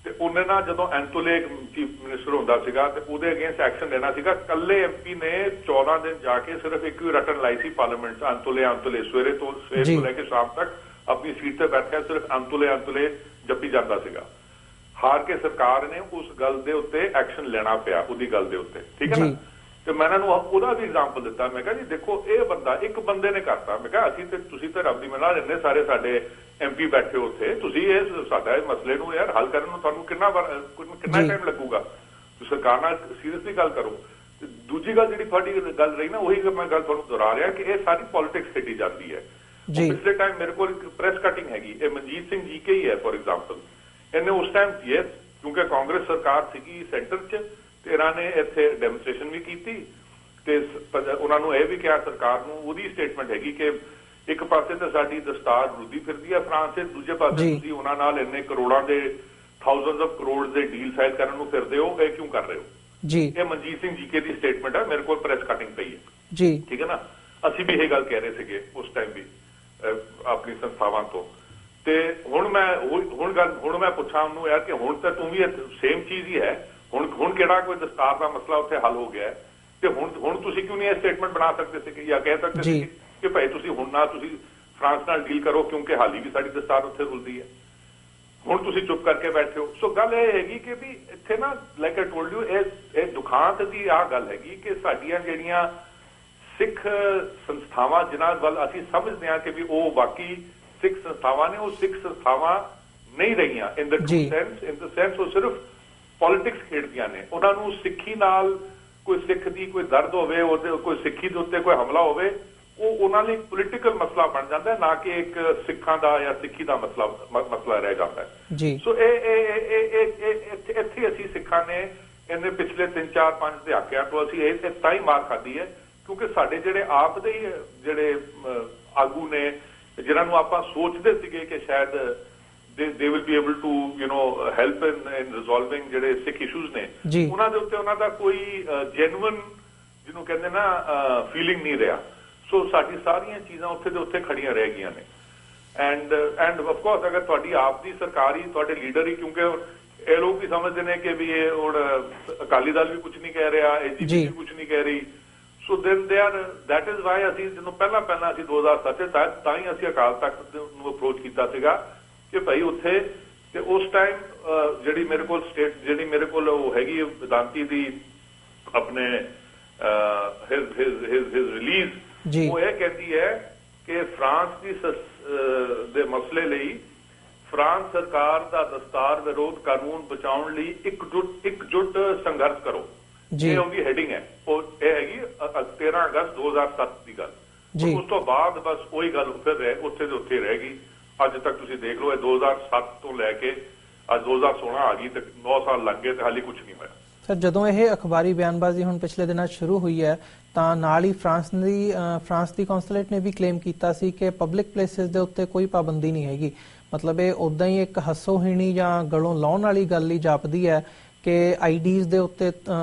ਤੇ ਉਹਨੇ ਨਾ ਜਦੋਂ ਐਂਤੋਲੇ ਚੀਫ ਮਿਨਿਸਟਰ ਹੁੰਦਾ ਸੀਗਾ ਤੇ ਉਹਦੇ ਅਗੇਂਸਟ ਐਕਸ਼ਨ ਲੈਣਾ ਸੀਗਾ, ਕੱਲੇ MP ਨੇ 14 ਦਿਨ ਜਾ ਕੇ ਸਿਰਫ ਇੱਕ ਹੀ ਰਟਨ ਲਾਈ ਸੀ ਪਾਰਲੀਮੈਂਟ 'ਚ, ਅੰਤੁਲੇ ਸਵੇਰ ਤੋਂ ਲੈ ਕੇ ਸ਼ਾਮ ਤੱਕ ਆਪਣੀ ਸੀਟ ਤੇ ਬੈਠਿਆ ਸਿਰਫ ਅੰਤੁਲੇ ਜੱਪੀ ਜਾਂਦਾ ਸੀਗਾ। ਹਾਰ ਕੇ ਸਰਕਾਰ ਨੇ ਉਸ ਗੱਲ ਦੇ ਉੱਤੇ ਐਕਸ਼ਨ ਲੈਣਾ ਪਿਆ, ਉਹਦੀ ਗੱਲ ਦੇ ਉੱਤੇ, ਠੀਕ ਹੈ ਨਾ। ਤੇ ਮੈਂ ਇਹਨਾਂ ਨੂੰ ਉਹਦਾ ਵੀ ਐਗਜ਼ਾਮਪਲ ਦਿੱਤਾ, ਮੈਂ ਕਿਹਾ ਜੀ ਦੇਖੋ ਇਹ ਬੰਦਾ ਇੱਕ ਬੰਦੇ ਨੇ ਕਰਤਾ, ਮੈਂ ਕਿਹਾ ਅਸੀਂ ਤੇ ਤੁਸੀਂ ਤੇ ਰੱਬ ਦੀ ਮਿਹਰ ਨਾਲ ਇੰਨੇ ਸਾਰੇ ਸਾਡੇ MP ਬੈਠੇ ਉੱਥੇ, ਤੁਸੀਂ ਇਹ ਸਾਡਾ ਇਹ ਮਸਲੇ ਨੂੰ ਯਾਰ ਹੱਲ ਕਰਨ ਨੂੰ ਤੁਹਾਨੂੰ ਕਿੰਨਾ ਟਾਈਮ ਲੱਗੂਗਾ, ਤੁਸੀਂ ਸਰਕਾਰ ਨਾਲ ਸੀਰੀਅਸਲੀ ਗੱਲ ਕਰੋ। ਤੇ ਦੂਜੀ ਗੱਲ ਜਿਹੜੀ ਤੁਹਾਡੀ ਗੱਲ ਰਹੀ ਨਾ, ਉਹੀ ਮੈਂ ਗੱਲ ਤੁਹਾਨੂੰ ਦੁਹਰਾ ਰਿਹਾ ਕਿ ਇਹ ਸਾਰੀ ਪੋਲਿਟਿਕਸ ਖੇਡੀ ਜਾਂਦੀ ਹੈ। ਪਿਛਲੇ ਟਾਈਮ ਮੇਰੇ ਕੋਲ ਇੱਕ ਪ੍ਰੈਸ ਕਟਿੰਗ ਹੈਗੀ, ਇਹ ਮਨਜੀਤ ਸਿੰਘ ਜੀ ਕੇ ਹੀ ਹੈ ਫੋਰ ਐਗਜ਼ਾਮਪਲ, ਇਹਨੇ ਉਸ ਟਾਈਮ ਕਿਉਂਕਿ ਕਾਂਗਰਸ ਸਰਕਾਰ ਸੀਗੀ ਸੈਂਟਰ 'ਚ ਤੇ ਇਹਨਾਂ ਨੇ ਇੱਥੇ ਡੈਮੋਨਸਟ੍ਰੇਸ਼ਨ ਵੀ ਕੀਤੀ ਤੇ ਉਹਨਾਂ ਨੂੰ ਇਹ ਵੀ ਕਿਹਾ ਸਰਕਾਰ ਨੂੰ, ਉਹਦੀ ਸਟੇਟਮੈਂਟ ਹੈਗੀ ਕਿ ਇੱਕ ਪਾਸੇ ਤਾਂ ਸਾਡੀ ਦਸਤਾਰ ਰੁੱਦੀ ਫਿਰਦੀ ਹੈ ਫਰਾਂਸ ਦੇ, ਦੂਜੇ ਪਾਸੇ ਤੁਸੀਂ ਉਹਨਾਂ ਨਾਲ ਇੰਨੇ ਕਰੋੜਾਂ ਦੇ ਥਾਊਜ਼ੈਂਡਸ ਆਫ ਕਰੋੜ ਦੇ ਡੀਲ ਸਾਈਨ ਕਰਨ ਨੂੰ ਫਿਰਦੇ ਹੋ, ਇਹ ਕਿਉਂ ਕਰ ਰਹੇ ਹੋ ਜੀ। ਇਹ ਮਨਜੀਤ ਸਿੰਘ ਜੀਕੇ ਦੀ ਸਟੇਟਮੈਂਟ ਹੈ, ਮੇਰੇ ਕੋਲ ਪ੍ਰੈਸ ਕਟਿੰਗ ਪਈ ਹੈ ਜੀ, ਠੀਕ ਹੈ ਨਾ। ਅਸੀਂ ਵੀ ਇਹ ਗੱਲ ਕਹਿ ਰਹੇ ਸੀਗੇ ਉਸ ਟਾਈਮ ਵੀ ਆਪਣੀ ਸੰਸਥਾਵਾਂ ਤੋਂ। ਤੇ ਹੁਣ ਮੈਂ ਪੁੱਛਾਂ ਉਹਨੂੰ ਯਾਰ ਕਿ ਹੁਣ ਤਾਂ ਤੂੰ ਵੀ ਸੇਮ ਚੀਜ਼ ਹੀ ਹੈ, ਹੁਣ ਕਿਹੜਾ ਕੋਈ ਦਸਤਾਰ ਦਾ ਮਸਲਾ ਉੱਥੇ ਹੱਲ ਹੋ ਗਿਆ ਤੇ ਹੁਣ ਤੁਸੀਂ ਕਿਉਂ ਨਹੀਂ ਇਹ ਸਟੇਟਮੈਂਟ ਬਣਾ ਸਕਦੇ ਸੀ ਜਾਂ ਕਹਿ ਸਕਦੇ ਸੀ ਕਿ ਭਾਈ ਤੁਸੀਂ ਹੁਣ ਨਾ ਤੁਸੀਂ ਫਰਾਂਸ ਨਾਲ ਡੀਲ ਕਰੋ ਕਿਉਂਕਿ ਹਾਲੀ ਵੀ ਸਾਡੀ ਦਸਤਾਰ ਉੱਥੇ ਰੁਲਦੀ ਹੈ, ਹੁਣ ਤੁਸੀਂ ਚੁੱਪ ਕਰਕੇ ਬੈਠੇ ਹੋ। ਸੋ ਗੱਲ ਇਹ ਹੈਗੀ ਕਿ ਵੀ ਇੱਥੇ ਨਾ ਲਾਈਕ ਆਈ ਟੋਲਡ ਯੂ ਇਹ ਦੁਖਾਂਤ ਦੀ ਆਹ ਗੱਲ ਹੈਗੀ ਕਿ ਸਾਡੀਆਂ ਜਿਹੜੀਆਂ ਸਿੱਖ ਸੰਸਥਾਵਾਂ ਜਿਨ੍ਹਾਂ ਵੱਲ ਅਸੀਂ ਸਮਝਦੇ ਹਾਂ ਕਿ ਵੀ ਉਹ ਬਾਕੀ ਸਿੱਖ ਸੰਸਥਾਵਾਂ ਨੇ, ਉਹ ਸਿੱਖ ਸੰਸਥਾਵਾਂ ਨਹੀਂ ਰਹੀਆਂ ਇਨ ਦ ਸੈਂਸ ਉਹ ਸਿਰਫ ਪੋਲਿਟਿਕਸ ਖੇਡਦੀਆਂ ਨੇ। ਉਹਨਾਂ ਨੂੰ ਸਿੱਖੀ ਨਾਲ ਕੋਈ ਸਿੱਖ ਦੀ ਕੋਈ ਦਰਦ ਹੋਵੇ, ਉਹਦੇ ਕੋਈ ਸਿੱਖੀ ਦੇ ਉੱਤੇ ਕੋਈ ਹਮਲਾ ਹੋਵੇ, ਉਹ ਉਹਨਾਂ ਲਈ ਪੋਲੀਟੀਕਲ ਮਸਲਾ ਬਣ ਜਾਂਦਾ ਹੈ, ਨਾ ਕਿ ਇੱਕ ਸਿੱਖਾਂ ਦਾ ਜਾਂ ਸਿੱਖੀ ਦਾ ਮਸਲਾ ਰਹਿ ਜਾਂਦਾ ਹੈ। ਸੋ ਇੱਥੇ ਅਸੀਂ ਸਿੱਖਾਂ ਨੇ ਇਹਨੇ ਪਿਛਲੇ 3-4-5 ਦਹਾਕਿਆਂ ਤੋਂ ਅਸੀਂ ਇਹ ਤਾਂ ਹੀ ਮਾਰ ਖਾਧੀ ਹੈ ਕਿਉਂਕਿ ਸਾਡੇ ਜਿਹੜੇ ਆਪ ਦੇ ਜਿਹੜੇ ਆਗੂ ਨੇ ਜਿਨ੍ਹਾਂ ਨੂੰ ਆਪਾਂ ਸੋਚਦੇ ਸੀਗੇ ਕਿ ਸ਼ਾਇਦ they will be able to help in resolving ਜਿਹੜੇ ਸਿੱਖ ਇਸ਼ੂਜ਼ ਨੇ, ਉਹਨਾਂ ਦੇ ਉੱਤੇ ਉਹਨਾਂ ਦਾ ਕੋਈ ਜੈਨੂਇਨ ਜਿਹਨੂੰ ਕਹਿੰਦੇ ਨਾ ਫੀਲਿੰਗ ਨਹੀਂ ਰਿਹਾ। ਸੋ ਸਾਡੀ ਸਾਰੀਆਂ ਚੀਜ਼ਾਂ ਉੱਥੇ ਦੇ ਉੱਥੇ ਖੜੀਆਂ ਰਹਿ ਗਈਆਂ ਨੇ। ਐਂਡ ਆਫ ਕੋਰਸ ਅਗਰ ਤੁਹਾਡੀ ਆਪ ਦੀ ਸਰਕਾਰ ਹੀ ਤੁਹਾਡੇ ਲੀਡਰ ਹੀ, ਕਿਉਂਕਿ ਇਹ ਲੋਕ ਵੀ ਸਮਝਦੇ ਨੇ ਕਿ ਵੀ ਇਹ ਹੁਣ ਅਕਾਲੀ ਦਲ ਵੀ ਕੁਝ ਨਹੀਂ ਕਹਿ ਰਿਹਾ, AGP ਵੀ ਕੁਝ ਨਹੀਂ ਕਹਿ ਰਹੀ। So then that is why ਅਸੀਂ ਜਦੋਂ ਪਹਿਲਾਂ ਅਸੀਂ 2007 ਤਾਂ ਹੀ ਅਸੀਂ ਅਕਾਲ ਤਖਤ ਨੂੰ ਅਪਰੋਚ ਕੀਤਾ ਸੀਗਾ ਕਿ ਭਾਈ ਉੱਥੇ ਤੇ ਉਸ ਟਾਈਮ ਜਿਹੜੀ ਮੇਰੇ ਕੋਲ ਉਹ ਹੈਗੀ ਵਿਦਾਂਤੀ ਦੀ ਆਪਣੇ ਹਿਜ਼ ਰਿਲੀਜ਼, ਉਹ ਇਹ ਕਹਿੰਦੀ ਹੈ ਕਿ ਫਰਾਂਸ ਦੇ ਮਸਲੇ ਲਈ ਫਰਾਂਸ ਸਰਕਾਰ ਦਾ ਦਸਤਾਰ ਵਿਰੋਧ ਕਾਨੂੰਨ ਬਚਾਉਣ ਲਈ ਇਕਜੁੱਟ ਸੰਘਰਸ਼ ਕਰੋ। ਇਹ ਉਹਦੀ ਹੈਡਿੰਗ ਹੈ, ਉਹ ਇਹ ਹੈਗੀ 13 ਅਗਸਤ 2007 ਦੀ ਗੱਲ। ਉਸ ਤੋਂ ਬਾਅਦ ਬਸ ਉਹੀ ਗੱਲ ਫਿਰ ਉੱਥੇ ਦੇ ਉੱਥੇ ਰਹਿ ਗਈ। ਅੱਜ ਤੱਕ ਤੁਸੀਂ ਦੇਖ ਲਓ ਇਹ 2007 ਤੋਂ ਲੈ ਕੇ ਅੱਜ 2016 ਆ ਗਈ ਤੇ 9 ਸਾਲ ਲੱਗ ਗਏ ਤੇ ਹਾਲੇ ਕੁਝ ਨਹੀਂ ਹੋਇਆ। ਸਰ ਜਦੋਂ ਇਹ ਅਖਬਾਰੀ ਬਿਆਨਬਾਜ਼ੀ ਹੁਣ ਪਿਛਲੇ ਦਿਨਾਂ ਸ਼ੁਰੂ ਹੋਈ ਹੈ ਤਾਂ ਨਾਲ ਹੀ ਫਰਾਂਸ ਦੀ ਕੌਂਸੂਲੇਟ ਨੇ ਵੀ ਕਲੇਮ ਕੀਤਾ ਸੀ ਕਿ ਪਬਲਿਕ ਪਲੇਸਿਸ ਦੇ ਉੱਤੇ ਕੋਈ ਪਾਬੰਦੀ ਨਹੀਂ ਹੈਗੀ। ਮਤਲਬ ਇਹ ਉਦਾਂ ਹੀ ਇੱਕ ਹੱਸੋਹੀਣੀ ਜਾਂ ਗਲੋਂ ਲਾਉਣ ਵਾਲੀ ਗੱਲ ਹੀ ਜਾਪਦੀ ਹੈ ਕਿ ਆਈਡੀਜ਼ ਦੇ ਉੱਤੇ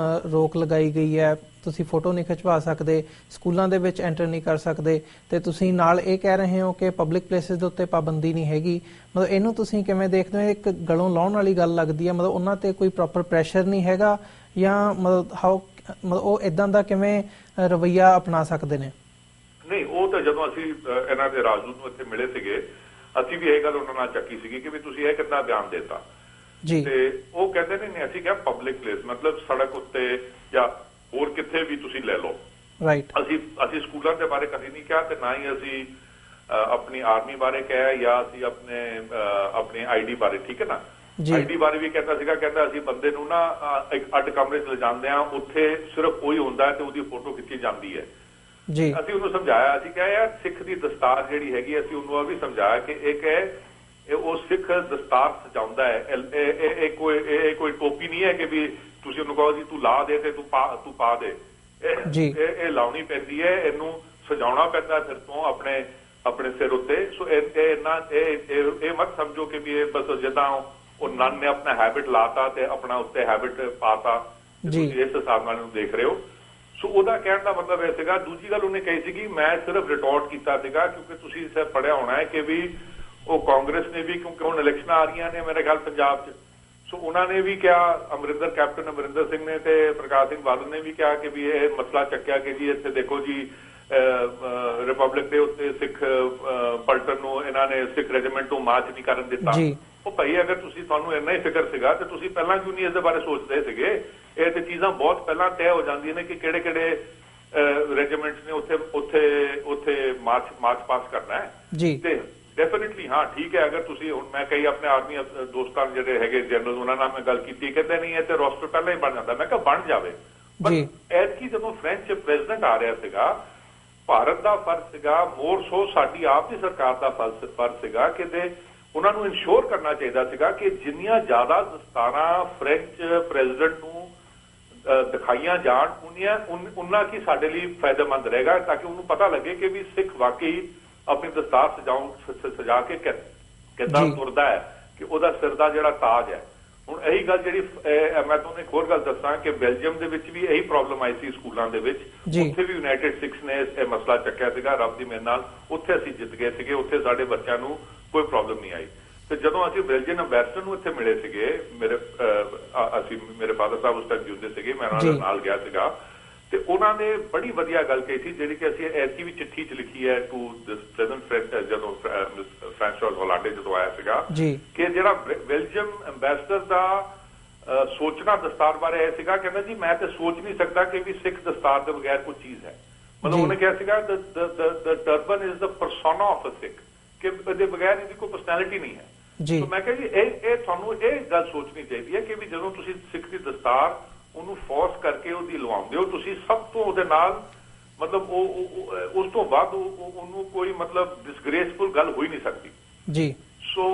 ਰੋਕ ਲਗਾਈ ਗਈ ਹੈ, ਤੁਸੀਂ ਫੋਟੋ ਨਹੀਂ ਖਿਚਵਾ ਸਕਦੇ, ਸਕੂਲਾਂ ਦੇ ਵਿੱਚ ਐਂਟਰ ਨਹੀਂ ਕਰ ਸਕਦੇ, ਤੇ ਤੁਸੀਂ ਨਾਲ ਇਹ ਕਹਿ ਰਹੇ ਹੋ ਕਿ ਪਬਲਿਕ ਪਲੇਸਿਸ ਦੇ ਉੱਤੇ ਪਾਬੰਦੀ ਨਹੀਂ ਹੈਗੀ। ਮਤਲਬ ਇਹਨੂੰ ਤੁਸੀਂ ਕਿਵੇਂ ਦੇਖਦੇ ਹੋ? ਇੱਕ ਗਲੋਂ ਲਾਉਣ ਵਾਲੀ ਗੱਲ ਲੱਗਦੀ ਹੈ। ਮਤਲਬ ਉਹਨਾਂ ਤੇ ਕੋਈ ਪ੍ਰੋਪਰ ਪ੍ਰੈਸ਼ਰ ਨਹੀਂ ਹੈਗਾ ਜਾਂ ਮਤਲਬ ਉਹ ਇਦਾਂ ਦਾ ਕਿਵੇਂ ਰਵੱਈਆ ਅਪਣਾ ਸਕਦੇ ਨੇ? ਨਹੀਂ, ਉਹ ਤਾਂ ਜਦੋਂ ਅਸੀਂ ਇਹਨਾਂ ਦੇ ਰਾਜਦੂਤ ਨੂੰ ਇੱਥੇ ਮਿਲੇ ਸੀਗੇ ਅਸੀਂ ਵੀ ਇਹ ਗੱਲ ਉਹਨਾਂ ਨਾਲ ਚੱਕੀ ਸੀਗੀ ਕਿ ਵੀ ਤੁਸੀਂ ਇਹ ਕਿੱਦਾਂ ਬਿਆਨ ਦੇਤਾ ਜੀ। ਤੇ ਉਹ ਕਹਿੰਦੇ ਨੇ ਅਸੀਂ ਕਿਹਾ ਪਬਲਿਕ ਪਲੇਸ ਮਤਲਬ ਸੜਕ ਉੱਤੇ ਜਾਂ ਹੋਰ ਕਿੱਥੇ ਵੀ ਤੁਸੀਂ ਲੈ ਲਓ। ਰਾਈਟ। ਅਸੀਂ ਸਕੂਲਾਂ ਦੇ ਬਾਰੇ ਕਦੀ ਨਹੀਂ ਕਿਹਾ ਤੇ ਨਾ ਹੀ ਅਸੀਂ ਆਪਣੀ ਆਰਮੀ ਬਾਰੇ ਕਿਹਾ ਜਾਂ ਅਸੀਂ ਆਪਣੇ ਆਈਡੀ ਬਾਰੇ, ਠੀਕ ਹੈ ਨਾ। ਆਈਡੀ ਬਾਰੇ ਵੀ ਕਹਿੰਦਾ ਅਸੀਂ ਬੰਦੇ ਨੂੰ ਨਾ ਇੱਕ ਅੱਡ ਕਮਰੇ 'ਚ ਲਿਜਾਂਦੇ ਆ, ਉੱਥੇ ਸਿਰਫ ਉਹੀ ਹੁੰਦਾ ਤੇ ਉਹਦੀ ਫੋਟੋ ਖਿੱਚੀ ਜਾਂਦੀ ਹੈ ਜੀ। ਅਸੀਂ ਉਹਨੂੰ ਸਮਝਾਇਆ, ਅਸੀਂ ਕਿਹਾ ਯਾਰ ਸਿੱਖ ਦੀ ਦਸਤਾਰ ਜਿਹੜੀ ਹੈਗੀ ਅਸੀਂ ਉਹਨੂੰ ਵੀ ਸਮਝਾਇਆ ਕਿ ਇਹ ਉਹ ਸਿੱਖ ਦਸਤਾਰ ਸਜਾਉਂਦਾ ਹੈ, ਇਹ ਕੋਈ ਟੋਪੀ ਨਹੀਂ ਹੈ ਕਿ ਵੀ ਤੁਸੀਂ ਉਹਨੂੰ ਕਹੋ ਜੀ ਤੂੰ ਲਾ ਦੇ ਤੇ ਤੂੰ ਪਾ ਦੇ। ਇਹ ਲਾਉਣੀ ਪੈਂਦੀ ਹੈ, ਇਹਨੂੰ ਸਜਾਉਣਾ ਪੈਂਦਾ ਫਿਰ ਤੋਂ ਆਪਣੇ ਸਿਰ ਉੱਤੇ। ਸੋ ਇਹ ਮਤ ਸਮਝੋ ਕਿ ਵੀ ਇਹ ਬਸ ਜਿੱਦਾਂ ਉਹ ਨਨ ਨੇ ਆਪਣਾ ਹੈਬਿਟ ਲਾਤਾ ਤੇ ਆਪਣਾ ਉੱਤੇ ਹੈਬਿਟ ਪਾਤਾ, ਤੁਸੀਂ ਇਸ ਹਿਸਾਬ ਨਾਲ ਇਹਨੂੰ ਦੇਖ ਰਹੇ ਹੋ। ਸੋ ਉਹਦਾ ਕਹਿਣ ਦਾ ਮਤਲਬ ਇਹ ਸੀਗਾ। ਦੂਜੀ ਗੱਲ ਉਹਨੇ ਕਹੀ ਸੀਗੀ ਮੈਂ ਸਿਰਫ ਰਿਟੋਰਟ ਕੀਤਾ ਸੀਗਾ ਕਿਉਂਕਿ ਤੁਸੀਂ ਸਰ ਪੜ੍ਹਿਆ ਹੋਣਾ ਹੈ ਕਿ ਵੀ ਉਹ ਕਾਂਗਰਸ ਨੇ ਵੀ, ਕਿਉਂਕਿ ਹੁਣ ਇਲੈਕਸ਼ਨਾਂ ਆ ਰਹੀਆਂ ਨੇ ਮੇਰੇ ਖਿਆਲ ਪੰਜਾਬ 'ਚ, ਸੋ ਉਹਨਾਂ ਨੇ ਵੀ ਕਿਹਾ, ਕੈਪਟਨ ਅਮਰਿੰਦਰ ਸਿੰਘ ਨੇ ਤੇ ਪ੍ਰਕਾਸ਼ ਸਿੰਘ ਬਾਦਲ ਨੇ ਵੀ ਕਿਹਾ ਕਿ ਵੀ ਇਹ ਮਸਲਾ ਚੱਕਿਆ ਕਿ ਜੀ ਇੱਥੇ ਦੇਖੋ ਜੀ ਰਿਪਬਲਿਕ ਦੇ ਉੱਤੇ ਸਿੱਖ ਪਲਟਨ ਨੂੰ ਇਹਨਾਂ ਨੇ ਸਿੱਖ ਰੈਜੀਮੈਂਟ ਨੂੰ ਮਾਰਚ ਨਹੀਂ ਕਰਨ ਦਿੱਤਾ। ਉਹ ਭਾਈ ਅਗਰ ਤੁਹਾਨੂੰ ਇੰਨਾ ਹੀ ਫਿਕਰ ਸੀਗਾ ਤੇ ਤੁਸੀਂ ਪਹਿਲਾਂ ਕਿਉਂ ਨਹੀਂ ਇਸ ਦੇ ਬਾਰੇ ਸੋਚਦੇ ਸੀਗੇ? ਇਹ ਤੇ ਚੀਜ਼ਾਂ ਬਹੁਤ ਪਹਿਲਾਂ ਤੈਅ ਹੋ ਜਾਂਦੀਆਂ ਨੇ ਕਿ ਕਿਹੜੇ ਕਿਹੜੇ ਰੈਜੀਮੈਂਟਸ ਨੇ ਉੱਥੇ ਮਾਰਚ ਪਾਸ ਕਰਨਾ ਹੈ। ਤੇ ਡੈਫੀਨਿਟਲੀ ਹਾਂ ਠੀਕ ਹੈ। ਅਗਰ ਤੁਸੀਂ ਹੁਣ ਮੈਂ ਕਈ ਆਪਣੇ ਆਰਮੀ ਦੋਸਤਾਂ ਜਿਹੜੇ ਹੈਗੇ ਜਨਰਲ ਉਹਨਾਂ ਨਾਲ ਮੈਂ ਗੱਲ ਕੀਤੀ, ਕਹਿੰਦੇ ਨਹੀਂ ਇਹ ਤੇ ਰੋਸਟਰ ਪਹਿਲਾਂ ਹੀ ਬਣ ਜਾਂਦਾ। ਮੈਂ ਕਿਹਾ ਬਣ ਜਾਵੇ, ਪਰ ਐਤਕੀ ਜਦੋਂ ਫ੍ਰੈਂਚ ਪ੍ਰੈਜ਼ੀਡੈਂਟ ਆ ਰਿਹਾ ਸੀਗਾ, ਭਾਰਤ ਦਾ ਫਰਜ਼ ਸੀਗਾ ਮੋਰ ਸੋ ਸਾਡੀ ਆਪ ਦੀ ਸਰਕਾਰ ਦਾ ਫਰਜ਼ ਸੀਗਾ ਕਿ ਉਹਨਾਂ ਨੂੰ ਇਨਸ਼ੋਰ ਕਰਨਾ ਚਾਹੀਦਾ ਸੀਗਾ ਕਿ ਜਿੰਨੀਆਂ ਜ਼ਿਆਦਾ ਦਸਤਾਰਾਂ ਫ੍ਰੈਂਚ ਪ੍ਰੈਜ਼ੀਡੈਂਟ ਨੂੰ ਦਿਖਾਈਆਂ ਜਾਣ ਉਨਾ ਕੀ ਸਾਡੇ ਲਈ ਫਾਇਦੇਮੰਦ ਰਹੇਗਾ, ਤਾਂ ਕਿ ਉਹਨੂੰ ਪਤਾ ਲੱਗੇ ਕਿ ਵੀ ਸਿੱਖ ਵਾਕਈ ਆਪਣੀ ਦਸਤਾਰ ਸਜਾ ਕੇ ਕਿੱਦਾਂ ਤੁਰਦਾ ਹੈ, ਕਿ ਉਹਦਾ ਸਿਰ ਦਾ ਜਿਹੜਾ ਤਾਜ ਹੈ। ਹੁਣ ਇਹੀ ਗੱਲ ਜਿਹੜੀ ਮੈਂ ਤੁਹਾਨੂੰ ਇੱਕ ਹੋਰ ਗੱਲ ਦੱਸਾਂ ਕਿ ਬੈਲਜੀਅਮ ਦੇ ਵਿੱਚ ਵੀ ਇਹੀ ਪ੍ਰੋਬਲਮ ਆਈ ਸੀ ਸਕੂਲਾਂ ਦੇ ਵਿੱਚ। ਉੱਥੇ ਵੀ ਯੂਨਾਈਟਿਡ ਸਿੱਖਸ ਨੇ ਇਹ ਮਸਲਾ ਚੱਕਿਆ ਸੀਗਾ, ਰੱਬ ਦੀ ਮਿਹਰ ਨਾਲ ਉੱਥੇ ਅਸੀਂ ਜਿੱਤ ਗਏ ਸੀਗੇ, ਉੱਥੇ ਸਾਡੇ ਬੱਚਿਆਂ ਨੂੰ ਕੋਈ ਪ੍ਰੋਬਲਮ ਨਹੀਂ ਆਈ। ਤੇ ਜਦੋਂ ਅਸੀਂ ਬੈਲਜੀਅਨ ਅੰਬੈਸਡਰ ਨੂੰ ਇੱਥੇ ਮਿਲੇ ਸੀਗੇ, ਮੇਰੇ ਫਾਦਰ ਸਾਹਿਬ ਉਸ ਟਾਈਮ ਜਿਉਂਦੇ ਸੀਗੇ, ਮੈਂ ਉਹਨਾਂ ਦੇ ਨਾਲ ਗਿਆ ਸੀਗਾ, ਤੇ ਉਹਨਾਂ ਨੇ ਬੜੀ ਵਧੀਆ ਗੱਲ ਕਹੀ ਸੀ ਜਿਹੜੀ ਕਿ ਅਸੀਂ ਐਸੀ ਵੀ ਚਿੱਠੀ 'ਚ ਲਿਖੀ ਹੈ ਟੂ ਦਿਸ ਪ੍ਰੈਜ਼ੀਡੈਂਟ ਜਦੋਂ ਫ੍ਰਾਂਸੋਇਸ ਹੋਲਾਂਡੇ ਜਦੋਂ ਆਇਆ ਸੀਗਾ, ਕਿ ਜਿਹੜਾ ਬੈਲਜੀਅਮ ਅੰਬੈਸਡਰ ਦਾ ਸੋਚਣਾ ਦਸਤਾਰ ਬਾਰੇ ਇਹ ਸੀਗਾ, ਕਹਿੰਦਾ ਜੀ ਮੈਂ ਤੇ ਸੋਚ ਨਹੀਂ ਸਕਦਾ ਕਿ ਵੀ ਸਿੱਖ ਦਸਤਾਰ ਦੇ ਬਗੈਰ ਕੋਈ ਚੀਜ਼ ਹੈ। ਮਤਲਬ ਉਹਨੇ ਕਿਹਾ ਸੀਗਾ the turban is the persona of a Sikh, ਕਿ ਇਹਦੇ ਬਗੈਰ ਇਹਦੀ ਕੋਈ ਪਰਸਨੈਲਿਟੀ ਨਹੀਂ ਹੈ। ਤਾਂ ਮੈਂ ਕਿਹਾ ਜੀ ਇਹ ਤੁਹਾਨੂੰ ਇਹ ਗੱਲ ਸੋਚਣੀ ਚਾਹੀਦੀ ਹੈ ਕਿ ਵੀ ਜਦੋਂ ਤੁਸੀਂ ਸਿੱਖ ਦੀ ਦਸਤਾਰ ਉਹਨੂੰ ਫੋਰਸ ਕਰਕੇ ਉਹਦੀ ਲਵਾਉਂਦੇ ਹੋ, ਤੁਸੀਂ ਸਭ ਤੋਂ ਉਹਦੇ ਨਾਲ ਮਤਲਬ ਉਸ ਤੋਂ ਬਾਅਦ ਉਹਨੂੰ ਕੋਈ ਮਤਲਬ ਡਿਸਗ੍ਰੇਸਫੁਲ ਗੱਲ ਹੋ ਹੀ ਨਹੀਂ ਸਕਦੀ ਜੀ। ਸੋ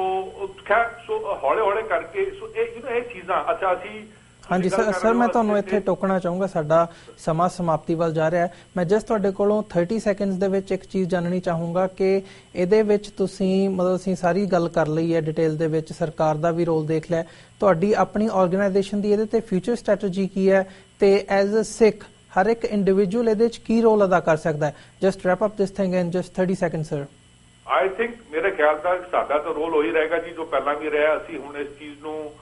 ਹੌਲੇ ਹੌਲੇ ਕਰਕੇ ਇਹ ਚੀਜ਼ਾਂ ਅੱਛਾ ਅਸੀਂ ਹਾਂਜੀ ਸਰ ਮੈਂ ਤੁਹਾਨੂੰ ਇੱਥੇ ਟੋਕਣਾ ਚਾਹੂੰਗਾ, ਸਾਡਾ ਸਮਾਂ ਸਮਾਪਤੀ ਵੱਲ ਜਾ ਰਿਹਾ ਹੈ। ਮੈਂ ਜਸਟ ਤੁਹਾਡੇ ਕੋਲੋਂ 30 ਸੈਕਿੰਡਸ ਦੇ ਵਿੱਚ ਇੱਕ ਚੀਜ਼ ਜਾਣਨੀ ਚਾਹੂੰਗਾ ਕਿ ਇਹਦੇ ਵਿੱਚ ਤੁਸੀਂ ਮਤਲਬ ਅਸੀਂ ਸਾਰੀ ਗੱਲ ਕਰ ਲਈ ਹੈ ਡਿਟੇਲ ਦੇ ਵਿੱਚ, ਸਰਕਾਰ ਦਾ ਵੀ ਰੋਲ ਦੇਖ ਲਿਆ, ਤੁਹਾਡੀ ਆਪਣੀ ਆਰਗੇਨਾਈਜੇਸ਼ਨ ਦੀ ਇਹਦੇ ਤੇ ਫਿਊਚਰ ਸਟ੍ਰੈਟਜੀ ਕੀ ਹੈ ਤੇ ਐਜ਼ ਅ ਸਿੱਖ ਹਰ ਇੱਕ ਇੰਡੀਵਿਜੂਅਲ ਇਹਦੇ ਵਿੱਚ ਕੀ ਰੋਲ ਅਦਾ ਕਰ ਸਕਦਾ ਹੈ? Just wrap up this thing in just 30 second sir. I think ਮੇਰੇ ਖਿਆਲ ਦਾ ਸਾਡਾ ਤਾਂ ਰੋਲ ਉਹੀ ਰਹੇਗਾ ਜੀ ਜੋ ਪਹਿਲਾਂ ਵੀ ਰਿਹਾ। ਅਸੀਂ ਹੁਣ ਇਸ ਚੀਜ਼ ਨੂੰ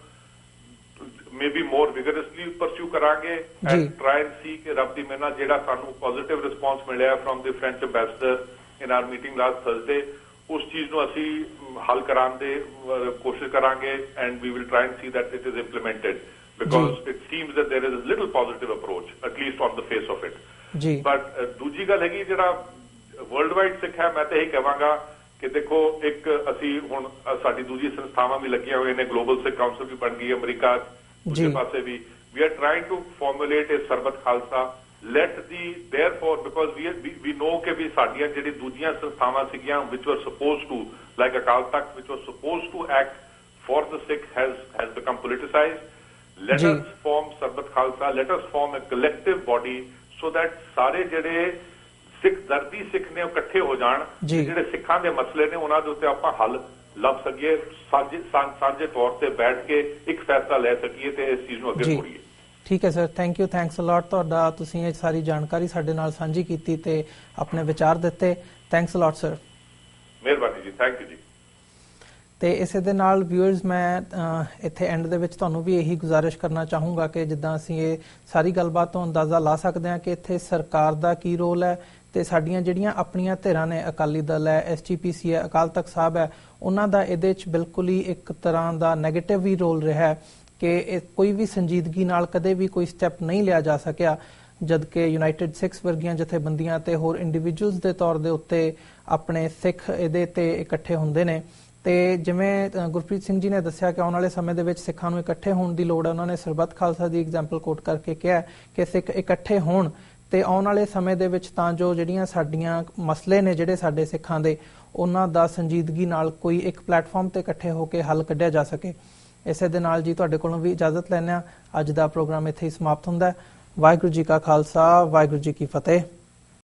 ਮੇਬੀ ਮੋਰ ਵਿਗਰਸਲੀ ਪਰਸਿਊ ਕਰਾਂਗੇ ਐਂਡ ਟਰਾਈ ਐਂਡ ਸੀ ਕਿ ਰੱਬ ਦੀ ਮਿਹਰ ਨਾਲ ਜਿਹੜਾ ਸਾਨੂੰ ਪੋਜ਼ਿਟਿਵ ਰਿਸਪੌਂਸ ਮਿਲਿਆ from the French ambassador in our meeting last Thursday, ਉਸ ਚੀਜ਼ ਨੂੰ ਅਸੀਂ ਹੱਲ ਕਰਾਉਣ ਦੀ ਕੋਸ਼ਿਸ਼ ਕਰਾਂਗੇ and we will try and see that it is implemented because it seems that there is a little positive approach at least on the face of it. But ਦੂਜੀ ਗੱਲ ਹੈਗੀ ਜਿਹੜਾ ਵਰਲਡ ਵਾਈਡ ਸਿੱਖ ਹੈ, ਮੈਂ ਤਾਂ ਇਹੀ ਕਹਾਂਗਾ ਕਿ ਦੇਖੋ ਇੱਕ ਅਸੀਂ ਹੁਣ ਸਾਡੀ ਦੂਜੀ ਸੰਸਥਾਵਾਂ ਵੀ ਲੱਗੀਆਂ ਹੋਈਆਂ ਨੇ, ਗਲੋਬਲ ਸਿੱਖ ਕਾਉਂਸਲ ਵੀ ਬਣ ਗਈ ਅਮਰੀਕਾ, ਦੂਜੇ ਪਾਸੇ ਵੀ we are trying to formulate a ਸਰਬਤ Khalsa let the therefore because we know ਕਿ ਵੀ ਸਾਡੀਆਂ ਜਿਹੜੀ ਦੂਜੀਆਂ ਸੰਸਥਾਵਾਂ ਸੀਗੀਆਂ which were supposed to like Akal Takht which was supposed to act for the Sikh has become politicized. Let us form ਸਰਬਤ Khalsa, let us form a collective body so that ਸਾਰੇ ਜਿਹੜੇ ਸਿੱਖ ਦਰਦੀ ਸਿੱਖ ਨੇ ਇਕੱਠੇ ਹੋ ਜਾਣ, ਜਿਹੜੇ ਸਿੱਖਾਂ ਦੇ ਮਸਲੇ ਨੇ ਉਹਨਾਂ ਦੇ ਉੱਤੇ ਆਪਾਂ ਹੱਲ ਲੱਭ ਸਕੀਏ, ਸਾਂਝੇ ਤੌਰ ਤੇ ਬੈਠ ਕੇ ਇੱਕ ਫੈਸਲਾ ਲੈ ਸਕੀਏ ਤੇ ਇਸ ਚੀਜ਼ ਨੂੰ ਅੱਗੇ ਵਧਾਈਏ। ਠੀਕ ਹੈ sir, thank you, thanks a lot ਤੁਹਾਡਾ, ਤੁਸੀਂ ਇਹ ਸਾਰੀ ਜਾਣਕਾਰੀ ਸਾਡੇ ਨਾਲ ਸਾਂਝੀ ਕੀਤੀ ਤੇ ਆਪਣੇ ਵਿਚਾਰ ਦਿੱਤੇ। Thanks a lot sir. ਮਿਹਰਬਾਨੀ ਜੀ, ਥੈਂਕ ਯੂ ਜੀ। ਤੇ ਇਸੇ ਦੇ ਨਾਲ ਵਿਊਅਰਸ ਮੈਂ ਇੱਥੇ ਐਂਡ ਦੇ ਵਿੱਚ ਤੁਹਾਨੂੰ ਵੀ ਇਹੀ ਗੁਜ਼ਾਰਿਸ਼ ਕਰਨਾ ਚਾਹੂੰਗਾ ਕਿ ਜਿੱਦਾਂ ਅਸੀਂ ਇਹ ਸਾਰੀ ਗੱਲਬਾਤ ਤੋਂ ਅੰਦਾਜ਼ਾ ਲਾ ਸਕਦੇ ਹਾਂ ਕਿ ਇੱਥੇ ਸਰਕਾਰ ਦਾ ਕੀ ਰੋਲ ਹੈ ਤੇ ਸਾਡੀਆਂ ਜਿਹੜੀਆਂ ਆਪਣੀਆਂ ਧਿਰਾਂ ਨੇ, ਅਕਾਲੀ ਦਲ ਹੈ, SGPC ਹੈ, ਅਕਾਲ ਤਖਤ ਸਾਹਿਬ ਹੈ, ਉਹਨਾਂ ਦਾ ਇਹਦੇ 'ਚ ਬਿਲਕੁਲ ਹੀ ਇੱਕ ਤਰ੍ਹਾਂ ਦਾ ਨੈਗੇਟਿਵ ਵੀ ਰੋਲ ਰਿਹਾ ਕਿ ਕੋਈ ਵੀ ਸੰਜੀਦਗੀ ਨਾਲ ਕਦੇ ਵੀ ਕੋਈ ਸਟੈਪ ਨਹੀਂ ਲਿਆ ਜਾ ਸਕਿਆ, ਜਦਕਿ ਯੂਨਾਈਟਿਡ ਸਿੱਖਸ ਵਰਗੀਆਂ ਜਥੇਬੰਦੀਆਂ ਤੇ ਹੋਰ ਇੰਡੀਵਿਜੂਅਲਸ ਦੇ ਤੌਰ ਦੇ ਉੱਤੇ ਆਪਣੇ ਸਿੱਖ ਇਹਦੇ ਤੇ ਇਕੱਠੇ ਹੁੰਦੇ ਨੇ। ਤੇ ਜਿਵੇਂ ਗੁਰਪ੍ਰੀਤ ਸਿੰਘ ਜੀ ਨੇ ਦੱਸਿਆ ਕਿ ਆਉਣ ਵਾਲੇ ਸਮੇਂ ਦੇ ਵਿੱਚ ਸਿੱਖਾਂ ਨੂੰ ਇਕੱਠੇ ਹੋਣ ਦੀ ਲੋੜ ਹੈ। ਉਹਨਾਂ ਨੇ ਸਰਬੱਤ ਖਾਲਸਾ ਦੀ ਐਗਜ਼ਾਮਪਲ ਕੋਟ ਕਰਕੇ ਕਿਹਾ ਕਿ ਸਿੱਖ ਇਕੱਠੇ ਹੋਣ ਤੇ ਆਉਣ ਵਾਲੇ ਸਮੇਂ ਦੇ ਵਿੱਚ ਤਾਂ ਜੋ ਜਿਹੜੀਆਂ ਸਾਡੀਆਂ ਮਸਲੇ ਨੇ ਜਿਹੜੇ ਸਾਡੇ ਸਿੱਖਾਂ ਦੇ, ਉਹਨਾਂ ਦਾ ਸੰਜੀਦਗੀ ਨਾਲ ਕੋਈ ਇੱਕ ਪਲੇਟਫਾਰਮ ਤੇ ਇਕੱਠੇ ਹੋ ਕੇ ਹੱਲ ਕੱਢਿਆ ਜਾ ਸਕੇ। ਇਸੇ ਦੇ ਨਾਲ ਜੀ ਤੁਹਾਡੇ ਕੋਲੋਂ ਵੀ ਇਜਾਜ਼ਤ ਲੈਂਦੇ ਹਾਂ। ਅੱਜ ਦਾ ਪ੍ਰੋਗਰਾਮ ਇੱਥੇ ਹੀ ਸਮਾਪਤ ਹੁੰਦਾ ਹੈ। ਵਾਹਿਗੁਰੂ ਜੀ ਕਾ ਖਾਲਸਾ, ਵਾਹਿਗੁਰੂ ਜੀ ਕੀ ਫਤਿਹ।